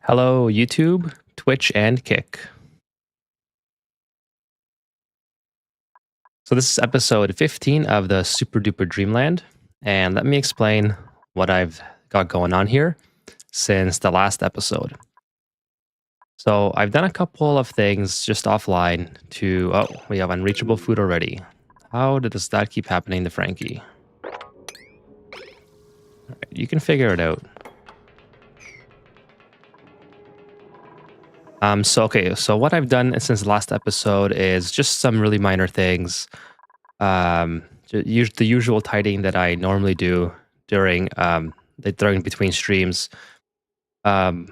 Hello, YouTube, Twitch, and Kick. So, this is episode 15 of the Super Duper Dreamland. And let me explain what I've got going on here since the last episode. So, I've done a couple of things just offline to. Oh, we have unreachable food already. How does that keep happening to Frankie? You can figure it out. So what I've done since the last episode is just some really minor things. The usual tidying that I normally do during between streams. Um,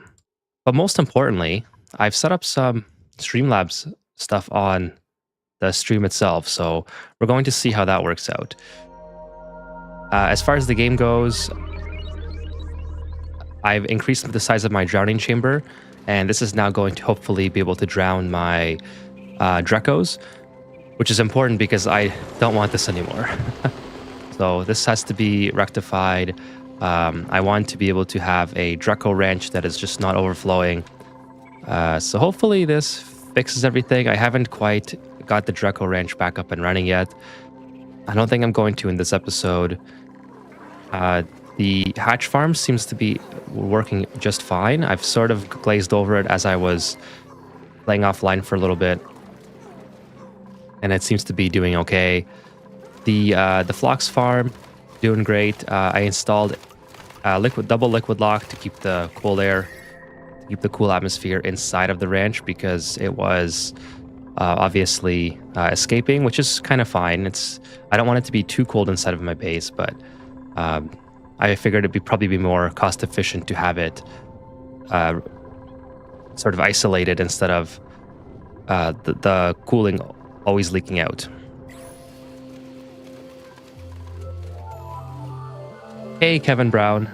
but most importantly, I've set up some Streamlabs stuff on the stream itself. So we're going to see how that works out. As far as the game goes, I've increased the size of my drowning chamber, and this is now going to hopefully be able to drown my Drecos, which is important because I don't want this anymore. So this has to be rectified. I want to be able to have a Dreco ranch that is just not overflowing. So hopefully this fixes everything. I haven't quite got the Dreco ranch back up and running yet. I don't think I'm going to in this episode. The hatch farm seems to be working just fine. I've sort of glazed over it as I was playing offline for a little bit, and it seems to be doing okay. The Phlox farm doing great. I installed double liquid lock to keep the cool air, to keep the cool atmosphere inside of the ranch because it was obviously escaping, which is kind of fine. I don't want it to be too cold inside of my base, but I figured it'd probably be more cost efficient to have it sort of isolated instead of the cooling always leaking out. Hey, Kevin Brown.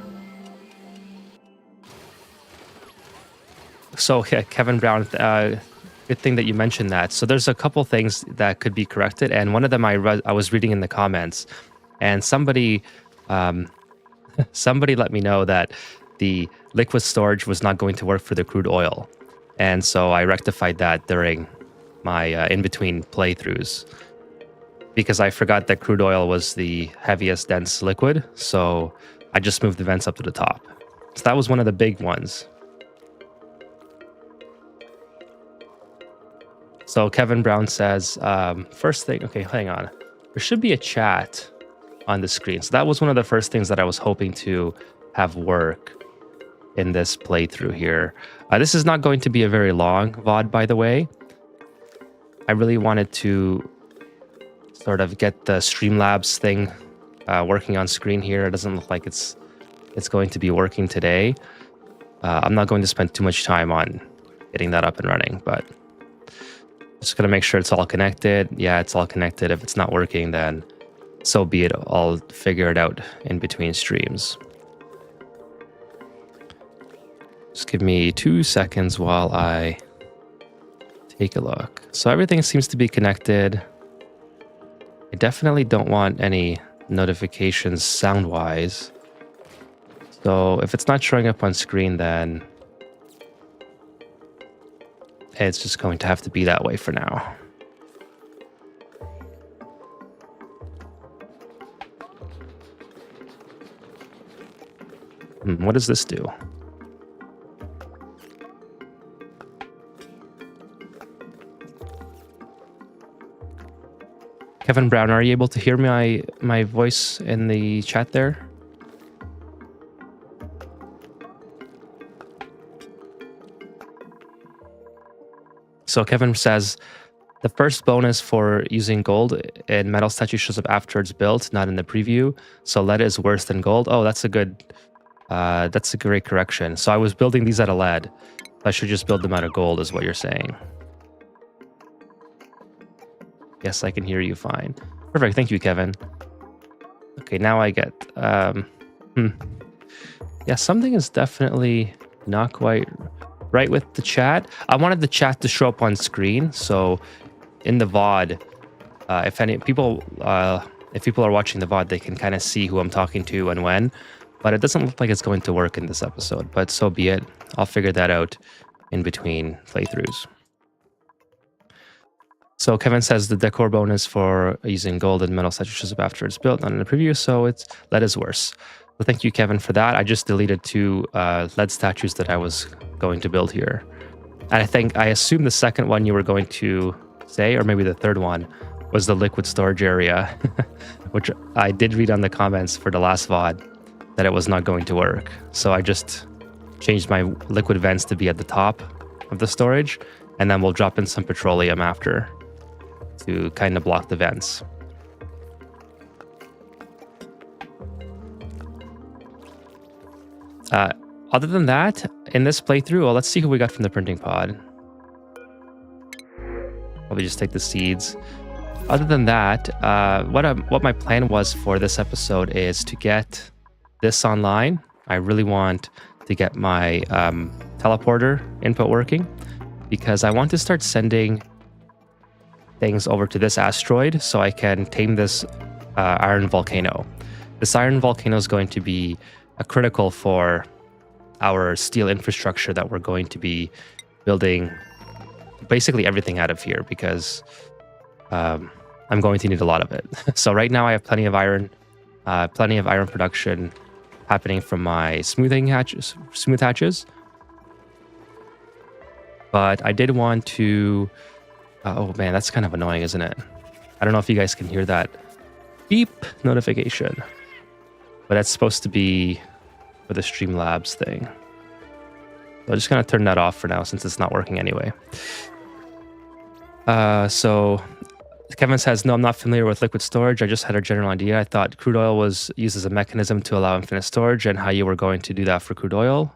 So, yeah, Kevin Brown, good thing that you mentioned that. So there's a couple things that could be corrected, and one of them I was reading in the comments, and somebody let me know that the liquid storage was not going to work for the crude oil. And so I rectified that during my in-between playthroughs because I forgot that crude oil was the heaviest dense liquid. So I just moved the vents up to the top. So that was one of the big ones. So Kevin Brown says, first thing, okay, hang on. There should be a chat on the screen. So that was one of the first things that I was hoping to have work in this playthrough here. This is not going to be a very long VOD, by the way. I really wanted to sort of get the Streamlabs thing working on screen here. It doesn't look like it's going to be working today. I'm not going to spend too much time on getting that up and running, but just gonna make sure it's all connected. Yeah, it's all connected. If it's not working, then so be it. I'll figure it out in between streams. Just give me 2 seconds while I take a look. So everything seems to be connected. I definitely don't want any notifications sound-wise. So if it's not showing up on screen, then it's just going to have to be that way for now. What does this do? Kevin Brown, are you able to hear my voice in the chat there? So Kevin says, the first bonus for using gold in metal statue shows up after it's built, not in the preview. So lead is worse than gold. Oh, that's a great correction. So I was building these out of lead. I should just build them out of gold is what you're saying. Yes, I can hear you fine. Perfect. Thank you, Kevin. Okay, now I get... Yeah, something is definitely not quite right with the chat. I wanted the chat to show up on screen. So in the VOD, if people are watching the VOD, they can kind of see who I'm talking to and when. But it doesn't look like it's going to work in this episode, but so be it. I'll figure that out in between playthroughs. So Kevin says the decor bonus for using gold and metal statues after it's built, not in the preview, so it's lead is worse. So thank you, Kevin, for that. I just deleted 2 lead statues that I was going to build here. And I assume the second one you were going to say, or maybe the third one, was the liquid storage area, which I did read on the comments for the last VOD that it was not going to work. So I just changed my liquid vents to be at the top of the storage, and then we'll drop in some petroleum after to kind of block the vents. Other than that, in this playthrough, well, let's see who we got from the printing pod. Probably just take the seeds. Other than that, what my plan was for this episode is to get this online. I really want to get my teleporter input working because I want to start sending things over to this asteroid so I can tame this iron volcano. This iron volcano is going to be critical for our steel infrastructure that we're going to be building basically everything out of here because I'm going to need a lot of it. So right now I have plenty of iron production happening from my smooth hatches. But I did want to... oh man, that's kind of annoying, isn't it? I don't know if you guys can hear that beep notification. But that's supposed to be for the Streamlabs thing. So I'm just going to turn that off for now since it's not working anyway. So Kevin says, no, I'm not familiar with liquid storage. I just had a general idea. I thought crude oil was used as a mechanism to allow infinite storage and how you were going to do that for crude oil.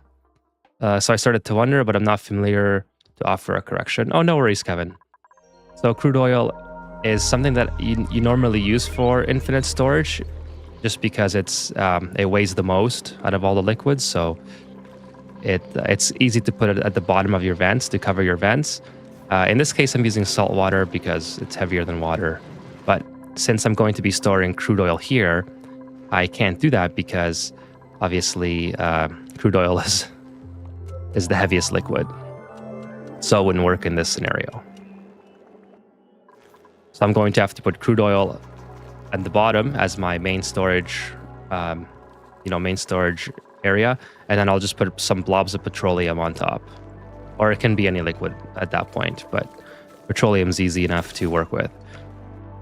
So I started to wonder, but I'm not familiar to offer a correction. Oh, no worries, Kevin. So crude oil is something that you normally use for infinite storage just because it weighs the most out of all the liquids. So it's easy to put it at the bottom of your vents to cover your vents. In this case, I'm using salt water because it's heavier than water. But since I'm going to be storing crude oil here, I can't do that because obviously crude oil is the heaviest liquid. So it wouldn't work in this scenario. So I'm going to have to put crude oil at the bottom as my main storage, main storage area, and then I'll just put some blobs of petroleum on top. Or it can be any liquid at that point, but petroleum's easy enough to work with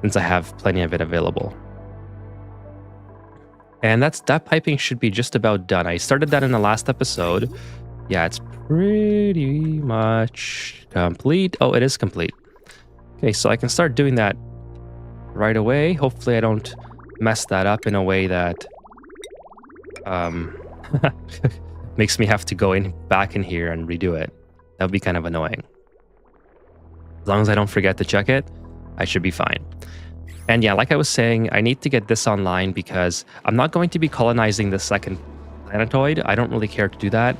since I have plenty of it available. And that piping should be just about done. I started that in the last episode. Yeah, it's pretty much complete. Oh, it is complete. Okay, so I can start doing that right away. Hopefully I don't mess that up in a way that makes me have to go back in here and redo it. That would be kind of annoying. As long as I don't forget to check it, I should be fine. And yeah, like I was saying, I need to get this online because I'm not going to be colonizing the second planetoid. I don't really care to do that.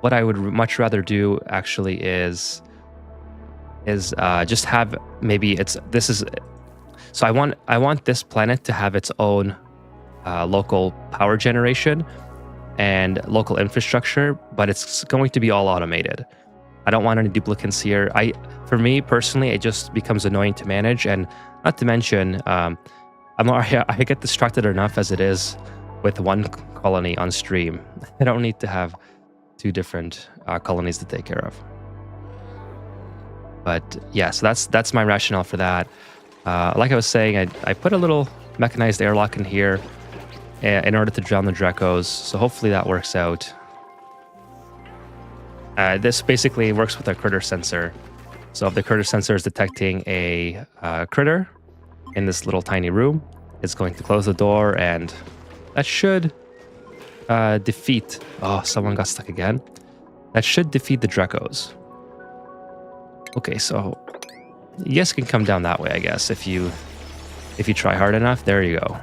What I would much rather do actually is just have so I want this planet to have its own local power generation and local infrastructure, but it's going to be all automated. I don't want any duplicates here. For me personally, it just becomes annoying to manage, and not to mention, I get distracted enough as it is with one colony on stream. I don't need to have 2 different colonies to take care of. But yeah, so that's my rationale for that. Like I was saying, I put a little mechanized airlock in here in order to drown the Drecos, so hopefully that works out. This basically works with a critter sensor. So if the critter sensor is detecting a critter in this little tiny room, it's going to close the door, and that should defeat... Oh, someone got stuck again. That should defeat the Drecos. Okay, so you guys can come down that way, I guess, if you try hard enough. There you go.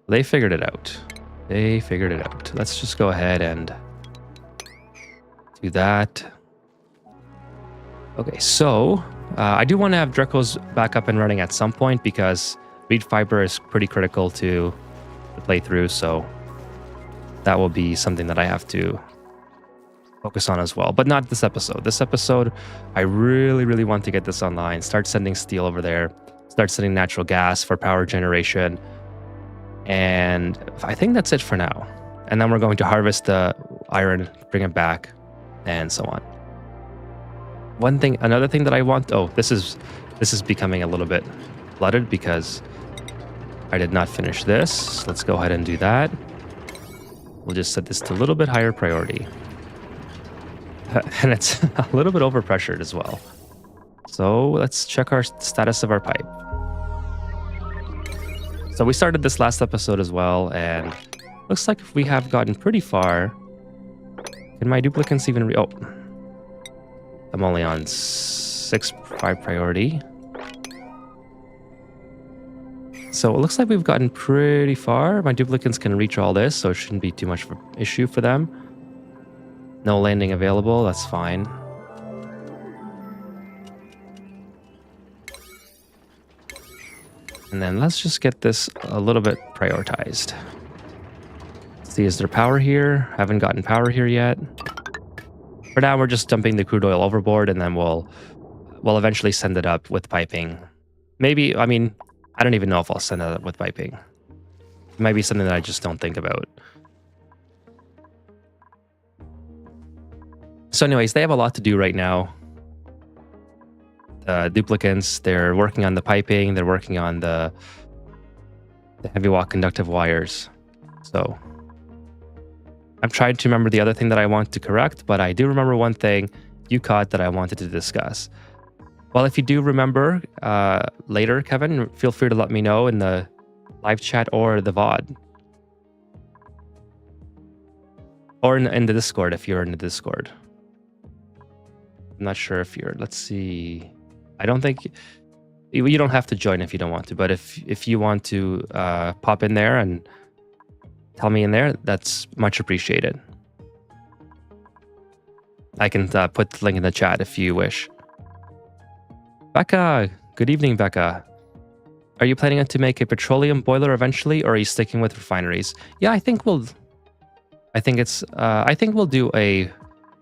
They figured it out. They figured it out. Let's just go ahead and do that. Okay, so I do want to have Drecos back up and running at some point because reed fiber is pretty critical to to play through, so that will be something that I have to focus on as well. But not this episode. This episode, I really want to get this online. Start sending steel over there. Start sending natural gas for power generation. And I think that's it for now. And then we're going to harvest the iron, bring it back, and so on. Another thing that I want. Oh, this is becoming a little bit flooded because I did not finish this. Let's go ahead and do that. We'll just set this to a little bit higher priority. And it's a little bit overpressured as well. So let's check our status of our pipe. So we started this last episode as well, and looks like we have gotten pretty far. Can my duplicants even oh, I'm only on 6.5 priority. So it looks like we've gotten pretty far. My duplicants can reach all this, so it shouldn't be too much of an issue for them. No landing available, that's fine. And then let's just get this a little bit prioritized. See, is there power here? Haven't gotten power here yet. For now, we're just dumping the crude oil overboard, and then we'll eventually send it up with piping. Maybe, I mean, I don't even know if I'll send it up with piping. It might be something that I just don't think about. So anyways, they have a lot to do right now. The duplicants, they're working on the piping, they're working on the heavy watt conductive wires. So I'm trying to remember the other thing that I want to correct, but I do remember one thing you caught that I wanted to discuss. Well, if you do remember later, Kevin, feel free to let me know in the live chat or the VOD. Or in the Discord, if you're in the Discord. I'm not sure if you're, let's see. I don't think, you don't have to join if you don't want to, but if you want to pop in there and tell me in there, that's much appreciated. I can put the link in the chat if you wish. Becca, good evening, Becca. Are you planning to make a petroleum boiler eventually, or are you sticking with refineries? Yeah, I think we'll do a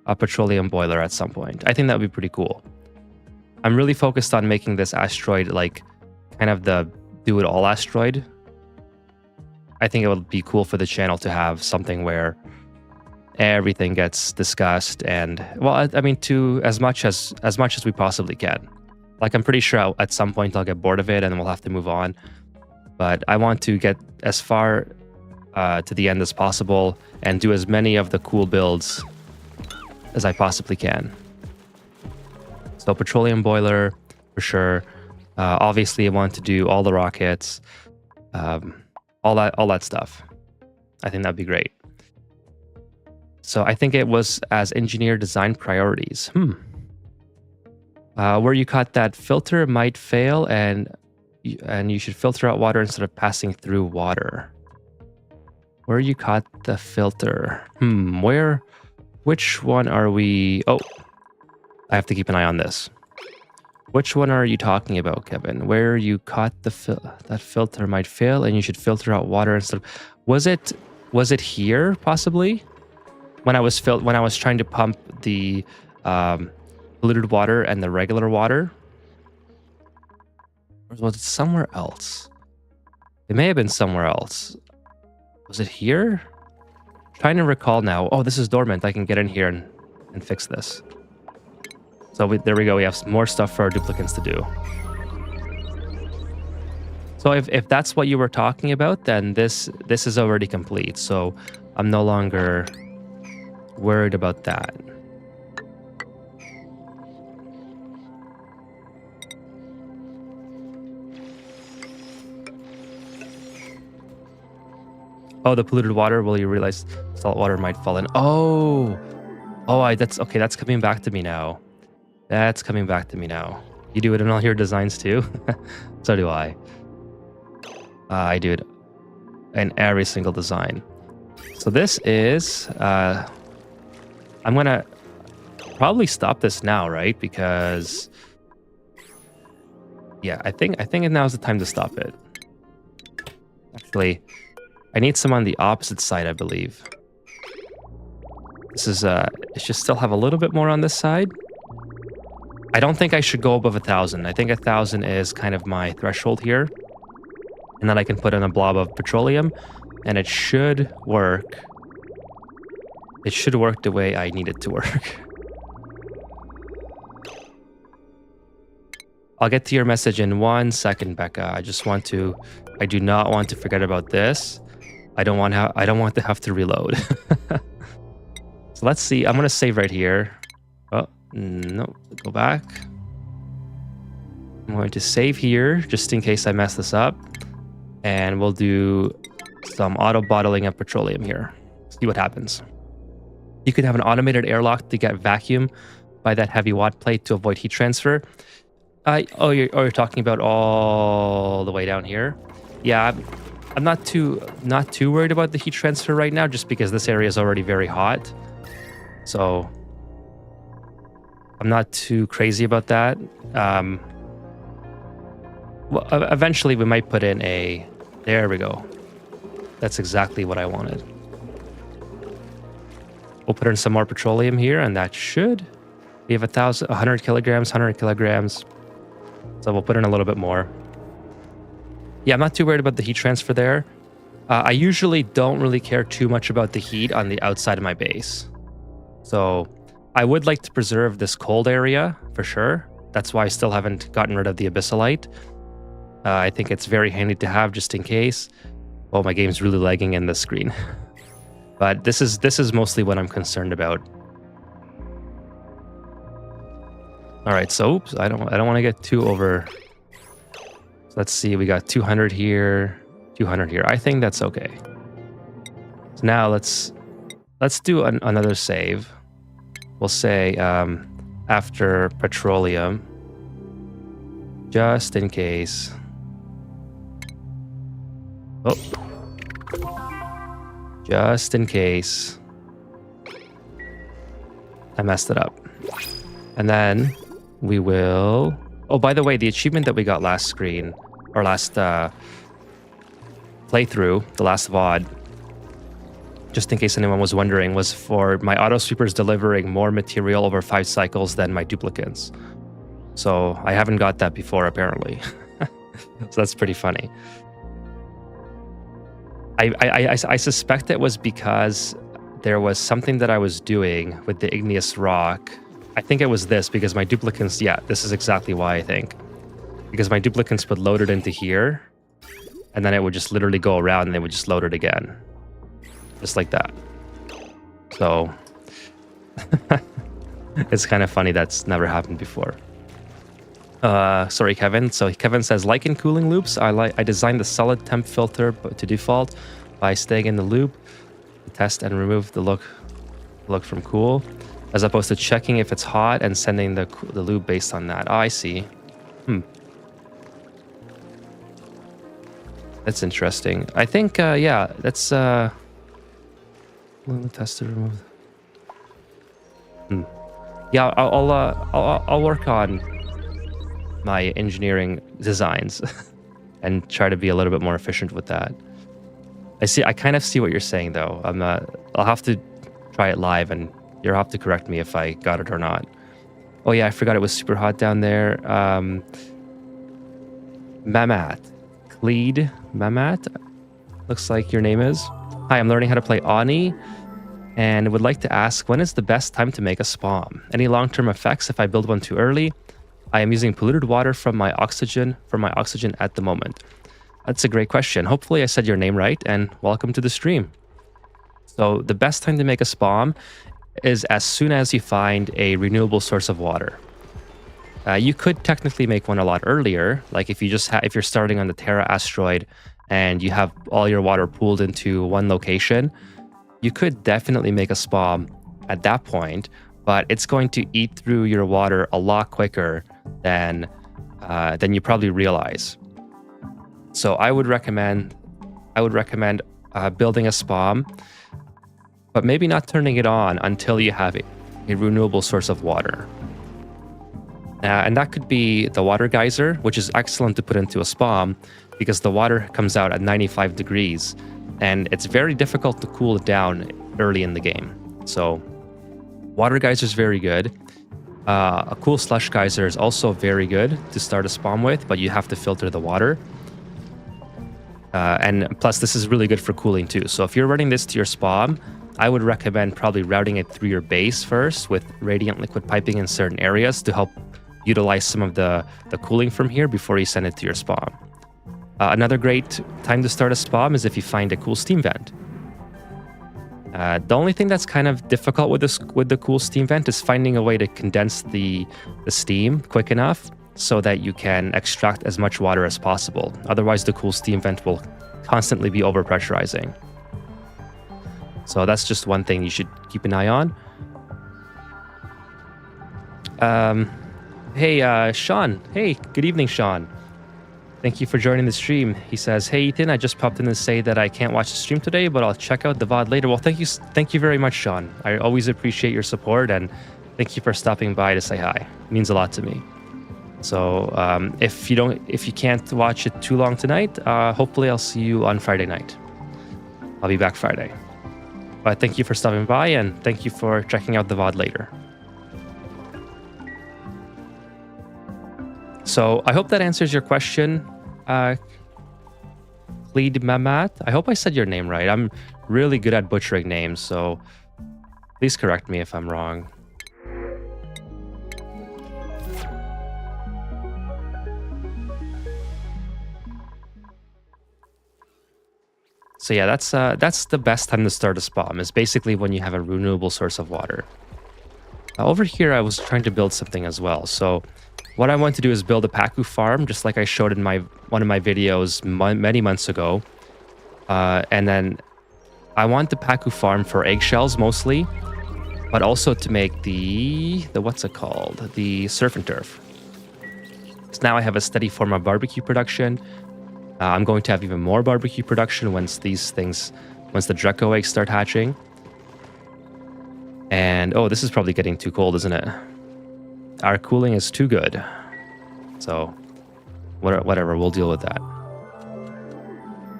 petroleum boiler at some point. I think that would be pretty cool. I'm really focused on making this asteroid like kind of the do-it-all asteroid. I think it would be cool for the channel to have something where everything gets discussed, and well, I mean, to as much as we possibly can. Like, I'm pretty sure at some point I'll get bored of it and we'll have to move on. But I want to get as far to the end as possible and do as many of the cool builds as I possibly can. So petroleum boiler for sure. Obviously, I want to do all the rockets, all that stuff. I think that'd be great. So I think it was as engineer design priorities. Where you caught that filter might fail, and you should filter out water instead of passing through water. Where you caught the filter? Which one are we? Oh, I have to keep an eye on this. Which one are you talking about, Kevin? Where you caught that filter might fail, and you should filter out water instead of. Was it here possibly? When I was trying to pump the polluted water and the regular water, or was it somewhere else? It may have been somewhere else. Was it here? Trying to recall now. Oh, this is dormant. I can get in here and fix this. So there we go. We have some more stuff for our duplicants to do. So if that's what you were talking about, then this is already complete. So I'm no longer worried about that. Oh, the polluted water. Well, you realize salt water might fall in. That's okay. That's coming back to me now. That's coming back to me now. You do it in all your designs too? So do I. I do it in every single design. So this is... I'm going to probably stop this now, right? Because... yeah, I think now's the time to stop it. Actually, I need some on the opposite side, I believe. This is, it should still have a little bit more on this side. I don't think I should go above 1,000. I think 1,000 is kind of my threshold here. And then I can put in a blob of petroleum, and it should work. It should work the way I need it to work. I'll get to your message in 1 second, Becca. I do not want to forget about this. I don't want to have to reload. So let's see. I'm going to save right here. Oh, no, go back. I'm going to save here just in case I mess this up. And we'll do some auto bottling of petroleum here. See what happens. You could have an automated airlock to get vacuum by that heavy watt plate to avoid heat transfer. You're talking about all the way down here. Yeah, I'm not too worried about the heat transfer right now, just because this area is already very hot. So I'm not too crazy about that. Well, eventually we might put in a. There we go. That's exactly what I wanted. We'll put in some more petroleum here, and that should. We have 100 kilograms, 100 kilograms. So we'll put in a little bit more. Yeah, I'm not too worried about the heat transfer there. I usually don't really care too much about the heat on the outside of my base. So I would like to preserve this cold area for sure. That's why I still haven't gotten rid of the abyssalite. I think it's very handy to have just in case. Oh, my game's really lagging in the screen. But this is mostly what I'm concerned about. All right, so oops, I don't want to get too over. So let's see, we got 200 here, 200 here. I think that's okay. So now let's do another save. We'll say after petroleum, just in case. Oh, just in case I messed it up. And then we will. Oh, by the way, the achievement that we got last screen, or last playthrough, the last VOD, just in case anyone was wondering, was for my auto sweepers delivering more material over 5 cycles than my duplicants. So I haven't got that before, apparently. So that's pretty funny. I suspect it was because there was something that I was doing with the igneous rock. I think it was this, because my duplicants, yeah, this is exactly why I think. Because my duplicants would load it into here, and then it would just literally go around and they would just load it again. Just like that. So, it's kind of funny that's never happened before. Sorry, Kevin. So Kevin says, like in cooling loops, I designed the solid temp filter to default by staying in the loop, test and remove the look from cool, as opposed to checking if it's hot and sending the loop based on that. Oh, I see. That's interesting. I think, yeah, that's test to remove. Yeah, I'll work on my engineering designs and try to be a little bit more efficient with that. I kind of see what you're saying though. I'll have to try it live and you'll have to correct me if I got it or not. Oh yeah, I forgot it was super hot down there. Mamat. Cleed Mamat, looks like your name is. Hi, I'm learning how to play Ani and would like to ask, when is the best time to make a spawn? Any long-term effects if I build one too early? I am using polluted water from my oxygen at the moment. That's a great question. Hopefully I said your name right, and welcome to the stream. So the best time to make a spawn is as soon as you find a renewable source of water. You could technically make one a lot earlier, like if you're starting on the Terra Asteroid and you have all your water pooled into one location, you could definitely make a spawn at that point, but it's going to eat through your water a lot quicker than you probably realize. So I would recommend building a spawn, but maybe not turning it on until you have a renewable source of water. And that could be the water geyser, which is excellent to put into a spawn because the water comes out at 95 degrees and it's very difficult to cool it down early in the game. So water geyser is very good. A cool slush geyser is also very good to start a spawn with, but you have to filter the water. And plus, this is really good for cooling too. So if you're running this to your spawn, I would recommend probably routing it through your base first with radiant liquid piping in certain areas to help utilize some of the cooling from here before you send it to your spawn. Another great time to start a spawn is if you find a cool steam vent. The only thing that's kind of difficult with the cool steam vent is finding a way to condense the steam quick enough so that you can extract as much water as possible. Otherwise, the cool steam vent will constantly be overpressurizing. So that's just one thing you should keep an eye on. Hey, Sean. Hey, good evening, Sean. Thank you for joining the stream. He says, hey, Ethan, I just popped in to say that I can't watch the stream today, but I'll check out the VOD later. Well, thank you very much, Sean. I always appreciate your support, and thank you for stopping by to say hi. It means a lot to me. So if you can't watch it too long tonight, hopefully I'll see you on Friday night. I'll be back Friday. But thank you for stopping by, and thank you for checking out the VOD later. So I hope that answers your question, Plead Mamat. I hope I said your name right. I'm really good at butchering names, so please correct me if I'm wrong. So yeah, that's the best time to start a spawn, is basically when you have a renewable source of water. Over here, I was trying to build something as well. So what I want to do is build a Pacu farm, just like I showed in one of my videos many months ago. And then I want the Pacu farm for eggshells mostly, but also to make the what's it called? The surf and turf. So now I have a steady form of barbecue production. I'm going to have even more barbecue production once the Draco eggs start hatching. And oh, this is probably getting too cold, isn't it? Our cooling is too good. So whatever, we'll deal with that.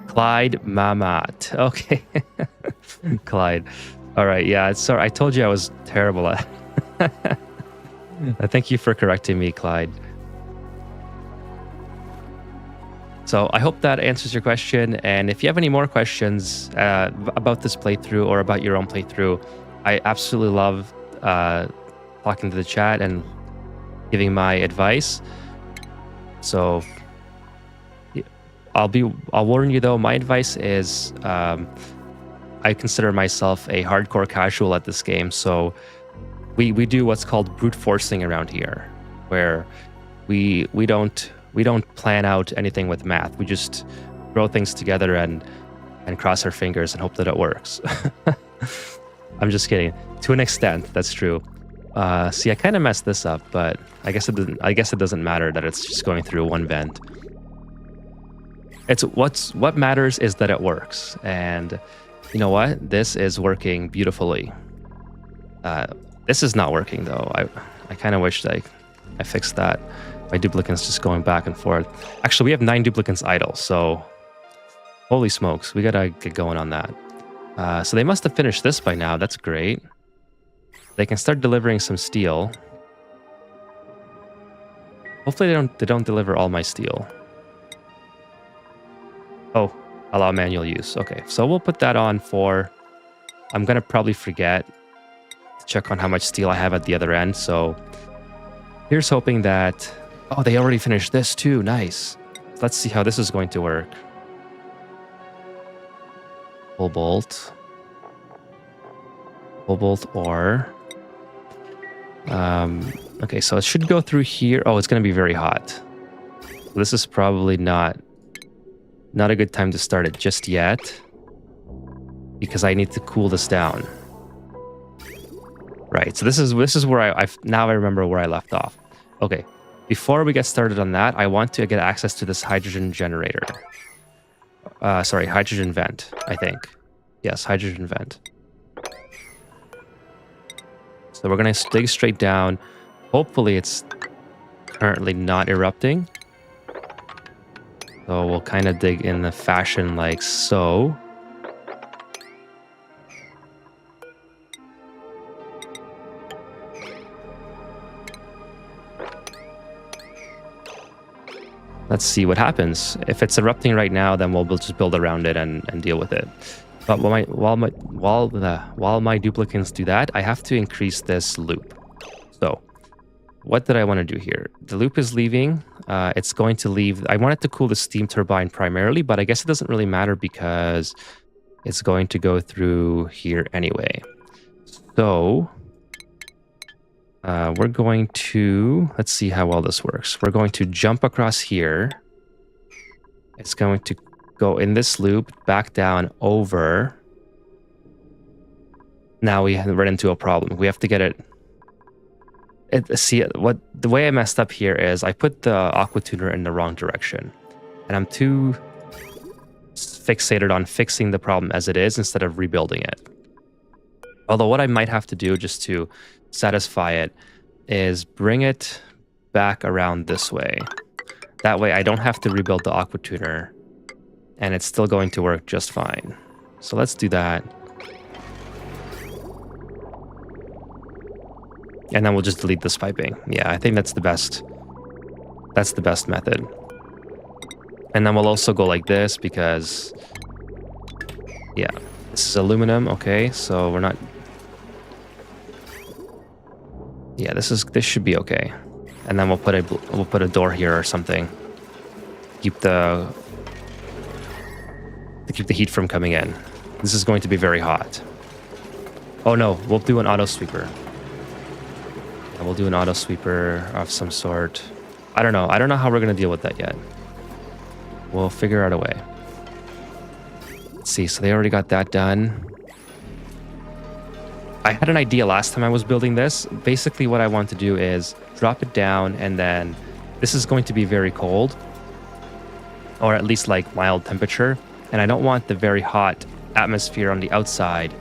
Clyde Mamat. Okay. Clyde. All right, yeah, sorry, I told you I was terrible at Thank you for correcting me, Clyde. So I hope that answers your question. And if you have any more questions about this playthrough or about your own playthrough, I absolutely love talking to the chat and giving my advice. So I'll warn you though, my advice is I consider myself a hardcore casual at this game. So we do what's called brute forcing around here, where we don't plan out anything with math. We just throw things together and cross our fingers and hope that it works. I'm just kidding. To an extent, that's true. See, I kind of messed this up, but I guess it doesn't matter that it's just going through one vent. What matters is that it works, and you know what? This is working beautifully. This is not working though. I kind of wish I fixed that. My duplicants just going back and forth. Actually, we have 9 duplicants idle, so holy smokes, we gotta get going on that. So they must have finished this by now. That's great. They can start delivering some steel. Hopefully they don't deliver all my steel. Oh, allow manual use. Okay, so we'll put that on for... I'm gonna probably forget to check on how much steel I have at the other end, so here's hoping that... Oh, they already finished this too. Nice. Let's see how this is going to work. Cobalt ore. Okay, so it should go through here. Oh, it's going to be very hot. So this is probably not a good time to start it just yet, because I need to cool this down. Right. So this is where I remember where I left off. Okay. Before we get started on that, I want to get access to this hydrogen generator. Sorry, hydrogen vent, I think. Yes, hydrogen vent. So we're going to dig straight down. Hopefully it's currently not erupting. So we'll kind of dig in the fashion like so. Let's see what happens. If it's erupting right now, then we'll just build around it and deal with it. But while my duplicants do that, I have to increase this loop. So what did I want to do here? The loop is leaving. It's going to leave. I want it to cool the steam turbine primarily, but I guess it doesn't really matter because it's going to go through here anyway. So we're going to, let's see how well this works. We're going to jump across here. It's going to go in this loop, back down over. Now we run into a problem. We have to get it. See, the way I messed up here is I put the aqua tuner in the wrong direction. And I'm too fixated on fixing the problem as it is instead of rebuilding it. Although what I might have to do just to satisfy it is bring it back around this way. That way I don't have to rebuild the aqua tuner and it's still going to work just fine. So let's do that. And then we'll just delete this piping. Yeah, I think that's the best. That's the best method. And then we'll also go like this because, yeah, this is aluminum. Okay, so we're not. Yeah, this should be okay. And then we'll put a door here or something. Keep the heat from coming in. This is going to be very hot. Oh no, we'll do an auto sweeper. We'll do an auto sweeper of some sort. I don't know. I don't know how we're going to deal with that yet. We'll figure out a way. Let's see. So they already got that done. I had an idea last time I was building this. Basically, what I want to do is drop it down, and then this is going to be very cold, or at least like mild temperature. And I don't want the very hot atmosphere on the outside.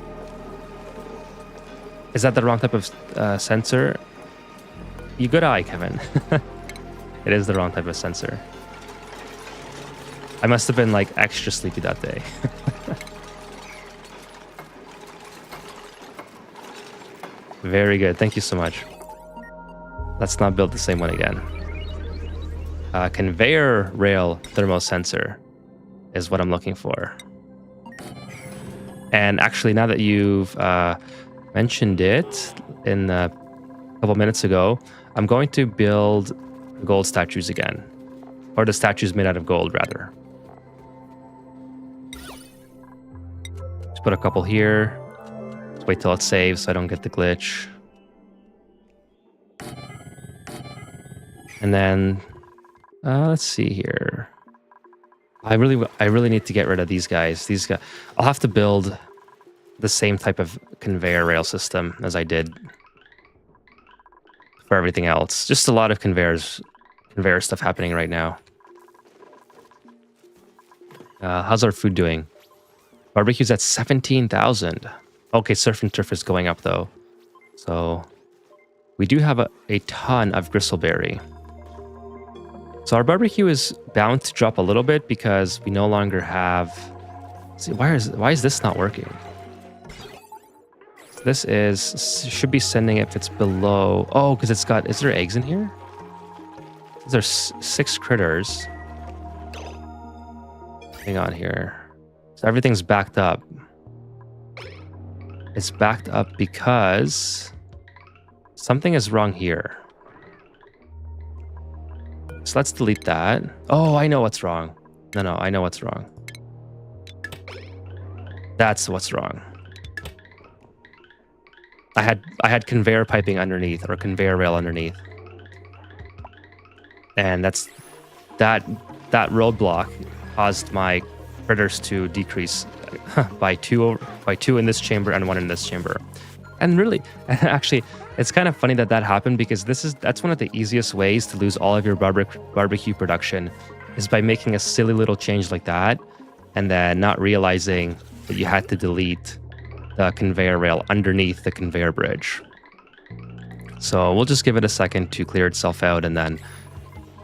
Is that the wrong type of sensor? You good eye, Kevin. It is the wrong type of sensor. I must have been like extra sleepy that day. Very good. Thank you so much. Let's not build the same one again. Conveyor rail thermosensor is what I'm looking for. And actually, now that you've mentioned it in a couple minutes ago, I'm going to build gold statues again. Or the statues made out of gold, rather. Just put a couple here. Let's wait till it saves so I don't get the glitch. And then, let's see here. I really need to get rid of these guys. I'll have to build the same type of conveyor rail system as I did for everything else. Just a lot of conveyor stuff happening right now. How's our food doing? Barbecue's at 17,000. Okay, surf and turf is going up though. So we do have a ton of gristleberry. So our barbecue is bound to drop a little bit because we no longer have. See, why is this not working? This should be sending if it's below. Oh, because it's got. Is there eggs in here? There's 6 critters. Hang on here. So everything's backed up. It's backed up because something is wrong here. So let's delete that. Oh, I know what's wrong. No, I know what's wrong. That's what's wrong. I had conveyor piping underneath, or conveyor rail underneath. And that roadblock caused my critters to decrease by two in this chamber and 1 in this chamber. And really, actually, it's kind of funny that happened because that's one of the easiest ways to lose all of your barbecue production is by making a silly little change like that and then not realizing that you had to delete the conveyor rail underneath the conveyor bridge. So we'll just give it a second to clear itself out and then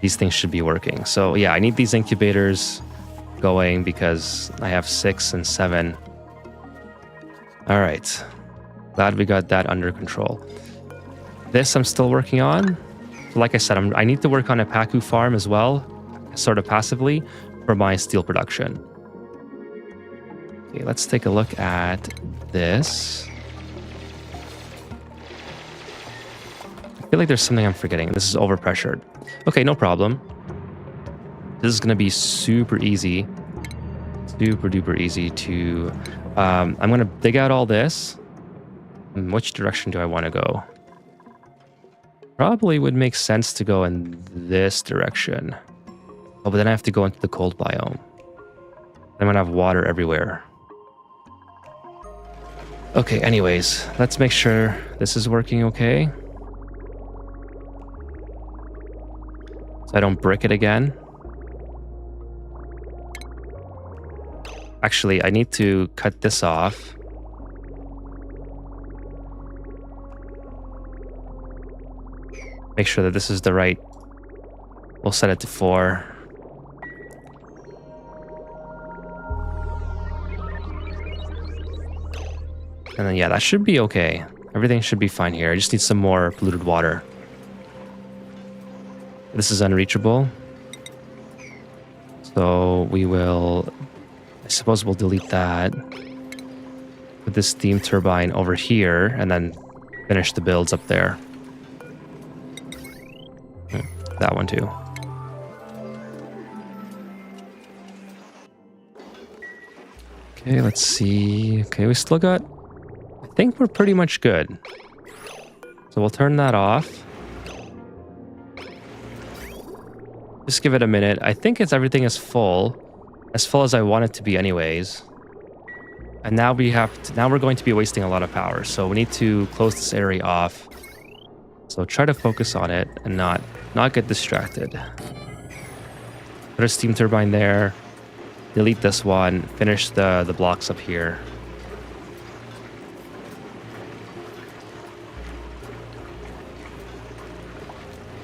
these things should be working. So yeah, I need these incubators going because I have 6 and 7. All right. Glad we got that under control. This I'm still working on. Like I said, I need to work on a Pacu farm as well. sort of passively for my steel production. Okay, let's take a look at this. I feel like there's something I'm forgetting. This is overpressured. Okay, no problem. This is going to be super easy. Super duper easy to... I'm going to dig out all this. And which direction do I want to go? Probably would make sense to go in this direction. Oh, but then I have to go into the cold biome. I'm going to have water everywhere. Okay, anyways, let's make sure this is working okay. So I don't brick it again. Actually, I need to cut this off. Make sure that this is the right... We'll set it to 4. And then, yeah, that should be okay. Everything should be fine here. I just need some more polluted water. This is unreachable. So we will... I suppose we'll delete that. Put this steam turbine over here and then finish the builds up there. That one too. Okay, let's see. Okay, we still got... I think we're pretty much good. So we'll turn that off. Just give it a minute. I think everything is full. As full as I want it to be anyways. And now now we're going to be wasting a lot of power. So we need to close this area off. So try to focus on it and not get distracted. Put a steam turbine there. Delete this one. Finish the blocks up here.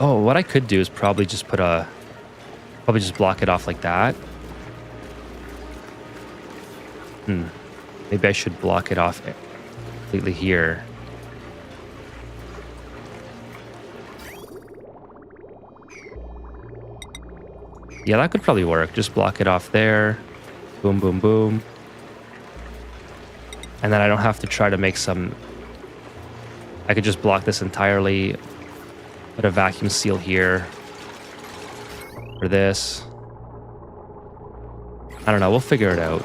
Oh, what I could do is probably just block it off like that. Maybe I should block it off completely here. Yeah, that could probably work. Just block it off there. Boom, boom, boom. And then I don't have to try to make some... I could just block this entirely. Put a vacuum seal here. For this. I don't know. We'll figure it out.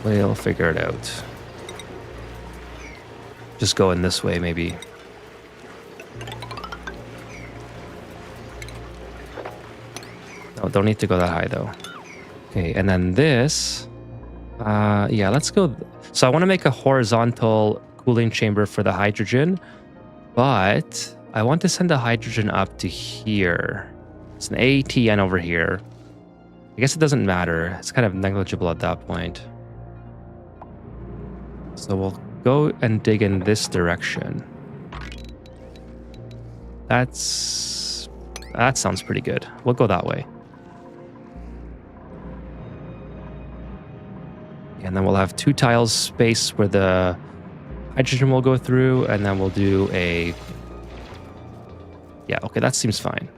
We'll figure it out. Just go in this way, maybe. No, don't need to go that high, though. Okay, and then this... yeah, let's go... So I want to make a horizontal cooling chamber for the hydrogen, but I want to send the hydrogen up to here. It's an ATN over here. I guess it doesn't matter. It's kind of negligible at that point. So we'll go and dig in this direction. That sounds pretty good. We'll go that way. And then we'll have 2 tiles space where the hydrogen will go through, and then we'll do a... Yeah, okay, that seems fine.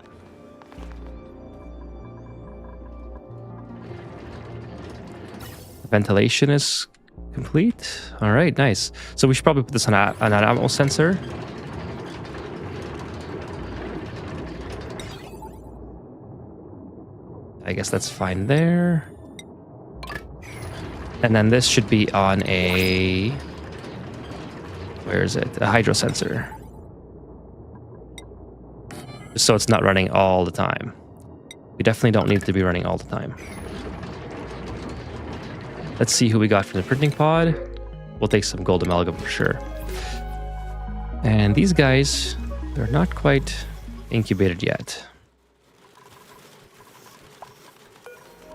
Ventilation is complete. All right, nice. So we should probably put this on an animal sensor. I guess that's fine there. And then this should be on a... Where is it? A hydro sensor. Just so it's not running all the time. We definitely don't need it to be running all the time. Let's see who we got from the printing pod. We'll take some gold amalgam for sure. And these guys, they're not quite incubated yet.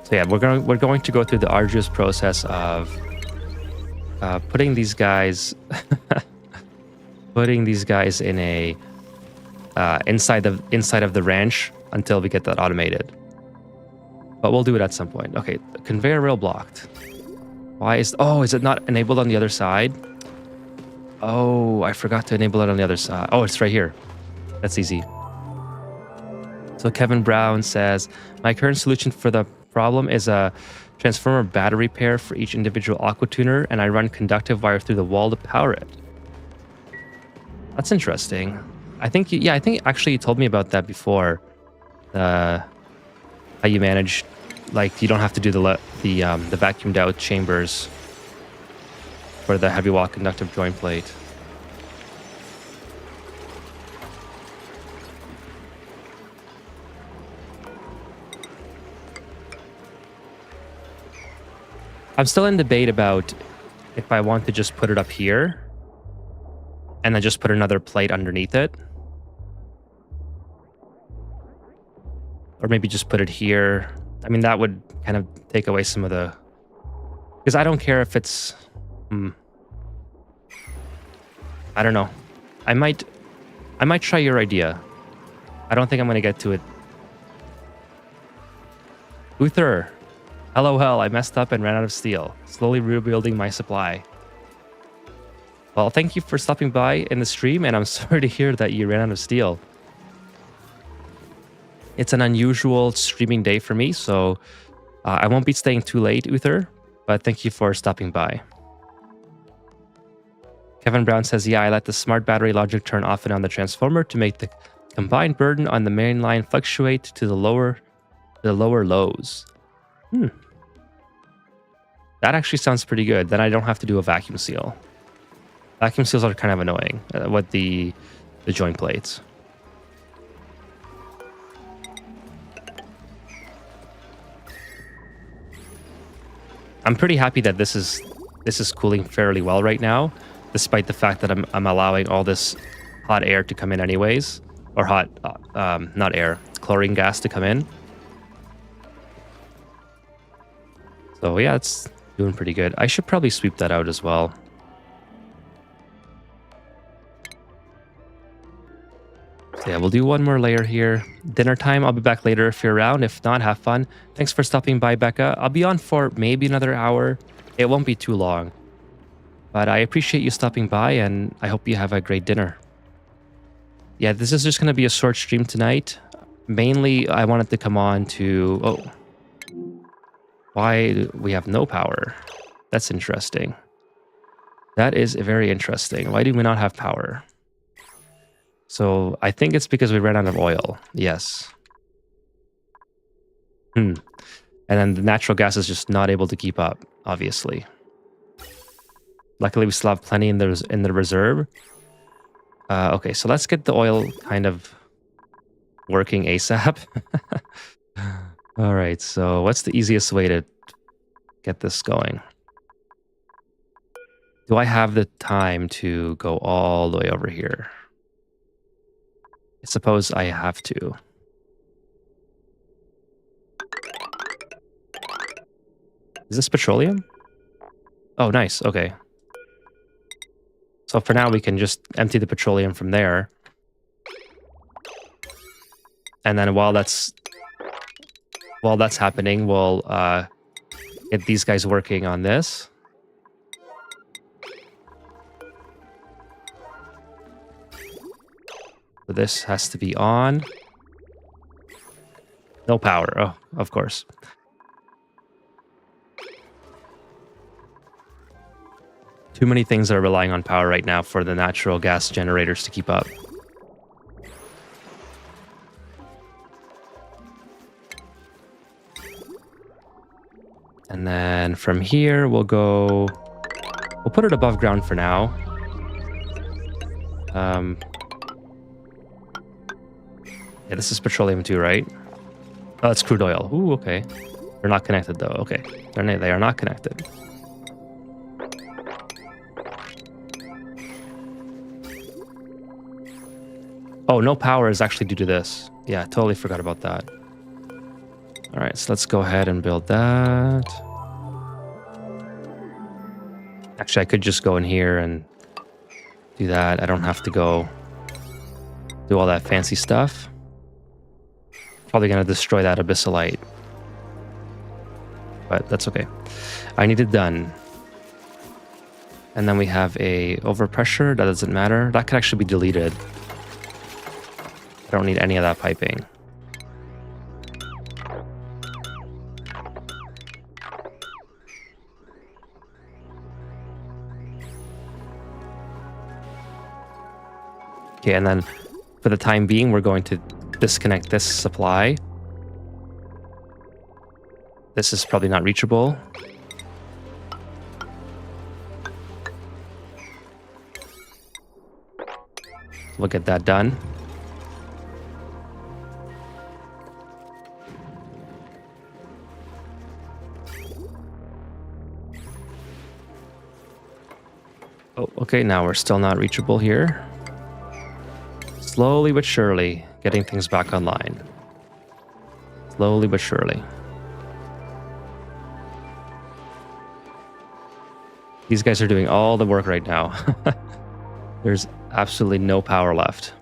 So yeah, we're going to go through the arduous process of putting these guys in a inside of the ranch until we get that automated. But we'll do it at some point. Okay, the conveyor rail blocked. Why is... Oh, is it not enabled on the other side? Oh, I forgot to enable it on the other side. Oh, it's right here. That's easy. So Kevin Brown says, my current solution for the problem is a transformer battery pair for each individual aqua tuner, and I run conductive wire through the wall to power it. That's interesting. I think actually you told me about that before. How you manage, like, you don't have to do the vacuumed out chambers for the heavy wall conductive joint plate. I'm still in debate about if I want to just put it up here and then just put another plate underneath it. Or maybe just put it here. I mean, that would kind of take away some of the... Because I don't care if it's... I don't know. I might try your idea. I don't think I'm going to get to it. Uther. LOL, I messed up and ran out of steel. Slowly rebuilding my supply. Well, thank you for stopping by in the stream, and I'm sorry to hear that you ran out of steel. It's an unusual streaming day for me, so I won't be staying too late, Uther, but thank you for stopping by. Kevin Brown says, yeah, I let the smart battery logic turn off and on the transformer to make the combined burden on the main line fluctuate to the lower lows. That actually sounds pretty good. Then I don't have to do a vacuum seal. Vacuum seals are kind of annoying with the joint plates. I'm pretty happy that this is cooling fairly well right now, despite the fact that I'm allowing all this hot air to come in anyways, or hot not air, chlorine gas to come in. So yeah, it's doing pretty good. I should probably sweep that out as well. So yeah, we'll do one more layer here. Dinner time, I'll be back later if you're around. If not, have fun. Thanks for stopping by, Becca. I'll be on for maybe another hour. It won't be too long. But I appreciate you stopping by, and I hope you have a great dinner. Yeah, this is just going to be a short stream tonight. Mainly, I wanted to come on to... Oh. Why do we have no power? That's interesting. That is very interesting. Why do we not have power? So I think it's because we ran out of oil. Yes. And then the natural gas is just not able to keep up, obviously. Luckily, we still have plenty in the reserve. Okay, so let's get the oil kind of working ASAP. All right, so what's the easiest way to get this going? Do I have the time to go all the way over here? I suppose I have to. Is this petroleum? Oh, nice. Okay. So for now, we can just empty the petroleum from there. And then while that's happening, we'll get these guys working on this. So this has to be on. No power. Oh, of course. Too many things are relying on power right now for the natural gas generators to keep up. And then from here, we'll put it above ground for now. Yeah, this is petroleum too, right? Oh, it's crude oil. Ooh, okay. They're not connected though. Okay. They are not connected. Oh, no power is actually due to this. Yeah, totally forgot about that. All right, so let's go ahead and build that. Actually, I could just go in here and do that. I don't have to go do all that fancy stuff. Probably going to destroy that abyssalite. But that's okay. I need it done. And then we have a overpressure. That doesn't matter. That could actually be deleted. I don't need any of that piping. Okay, and then for the time being, we're going to disconnect this supply. This is probably not reachable. We'll get that done. Oh, okay, now we're still not reachable here. Slowly but surely, getting things back online. Slowly but surely. These guys are doing all the work right now. There's absolutely no power left.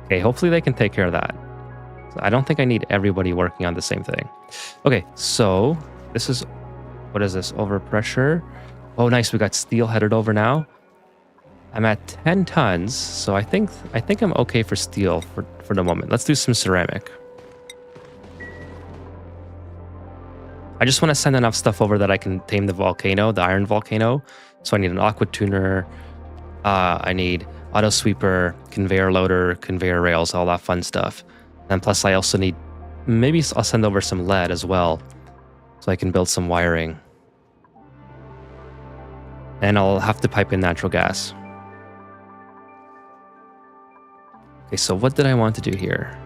Okay, hopefully they can take care of that. So I don't think I need everybody working on the same thing. Okay, so this is, what is this? Overpressure. Oh, nice. We got steel headed over now. I'm at 10 tons, so I think I'm okay for steel for the moment. Let's do some ceramic. I just want to send enough stuff over that I can tame the volcano, the iron volcano. So I need an aqua tuner. I need auto sweeper, conveyor loader, conveyor rails, all that fun stuff. And plus I also need, maybe I'll send over some lead as well, so I can build some wiring. And I'll have to pipe in natural gas. Okay, so what did I want to do here?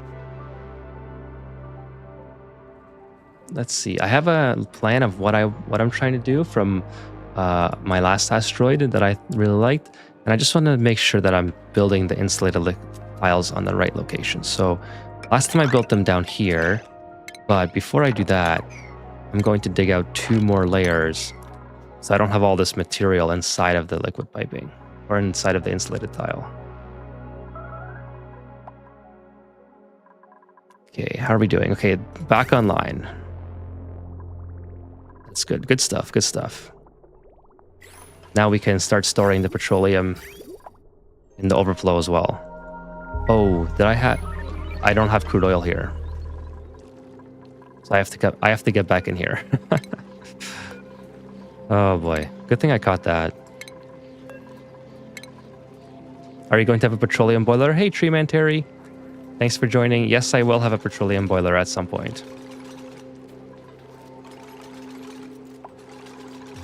Let's see. I have a plan of what I'm trying to do from my last asteroid that I really liked, and I just want to make sure that I'm building the insulated tiles on the right location. So last time I built them down here, but before I do that, I'm going to dig out 2 more layers so I don't have all this material inside of the liquid piping or inside of the insulated tile. Okay, how are we doing? Okay, back online. That's good. Good stuff. Good stuff. Now we can start storing the petroleum in the overflow as well. Oh, I don't have crude oil here. So I have to get back in here. Oh boy. Good thing I caught that. Are you going to have a petroleum boiler? Hey, Treeman Terry. Thanks for joining. Yes, I will have a petroleum boiler at some point.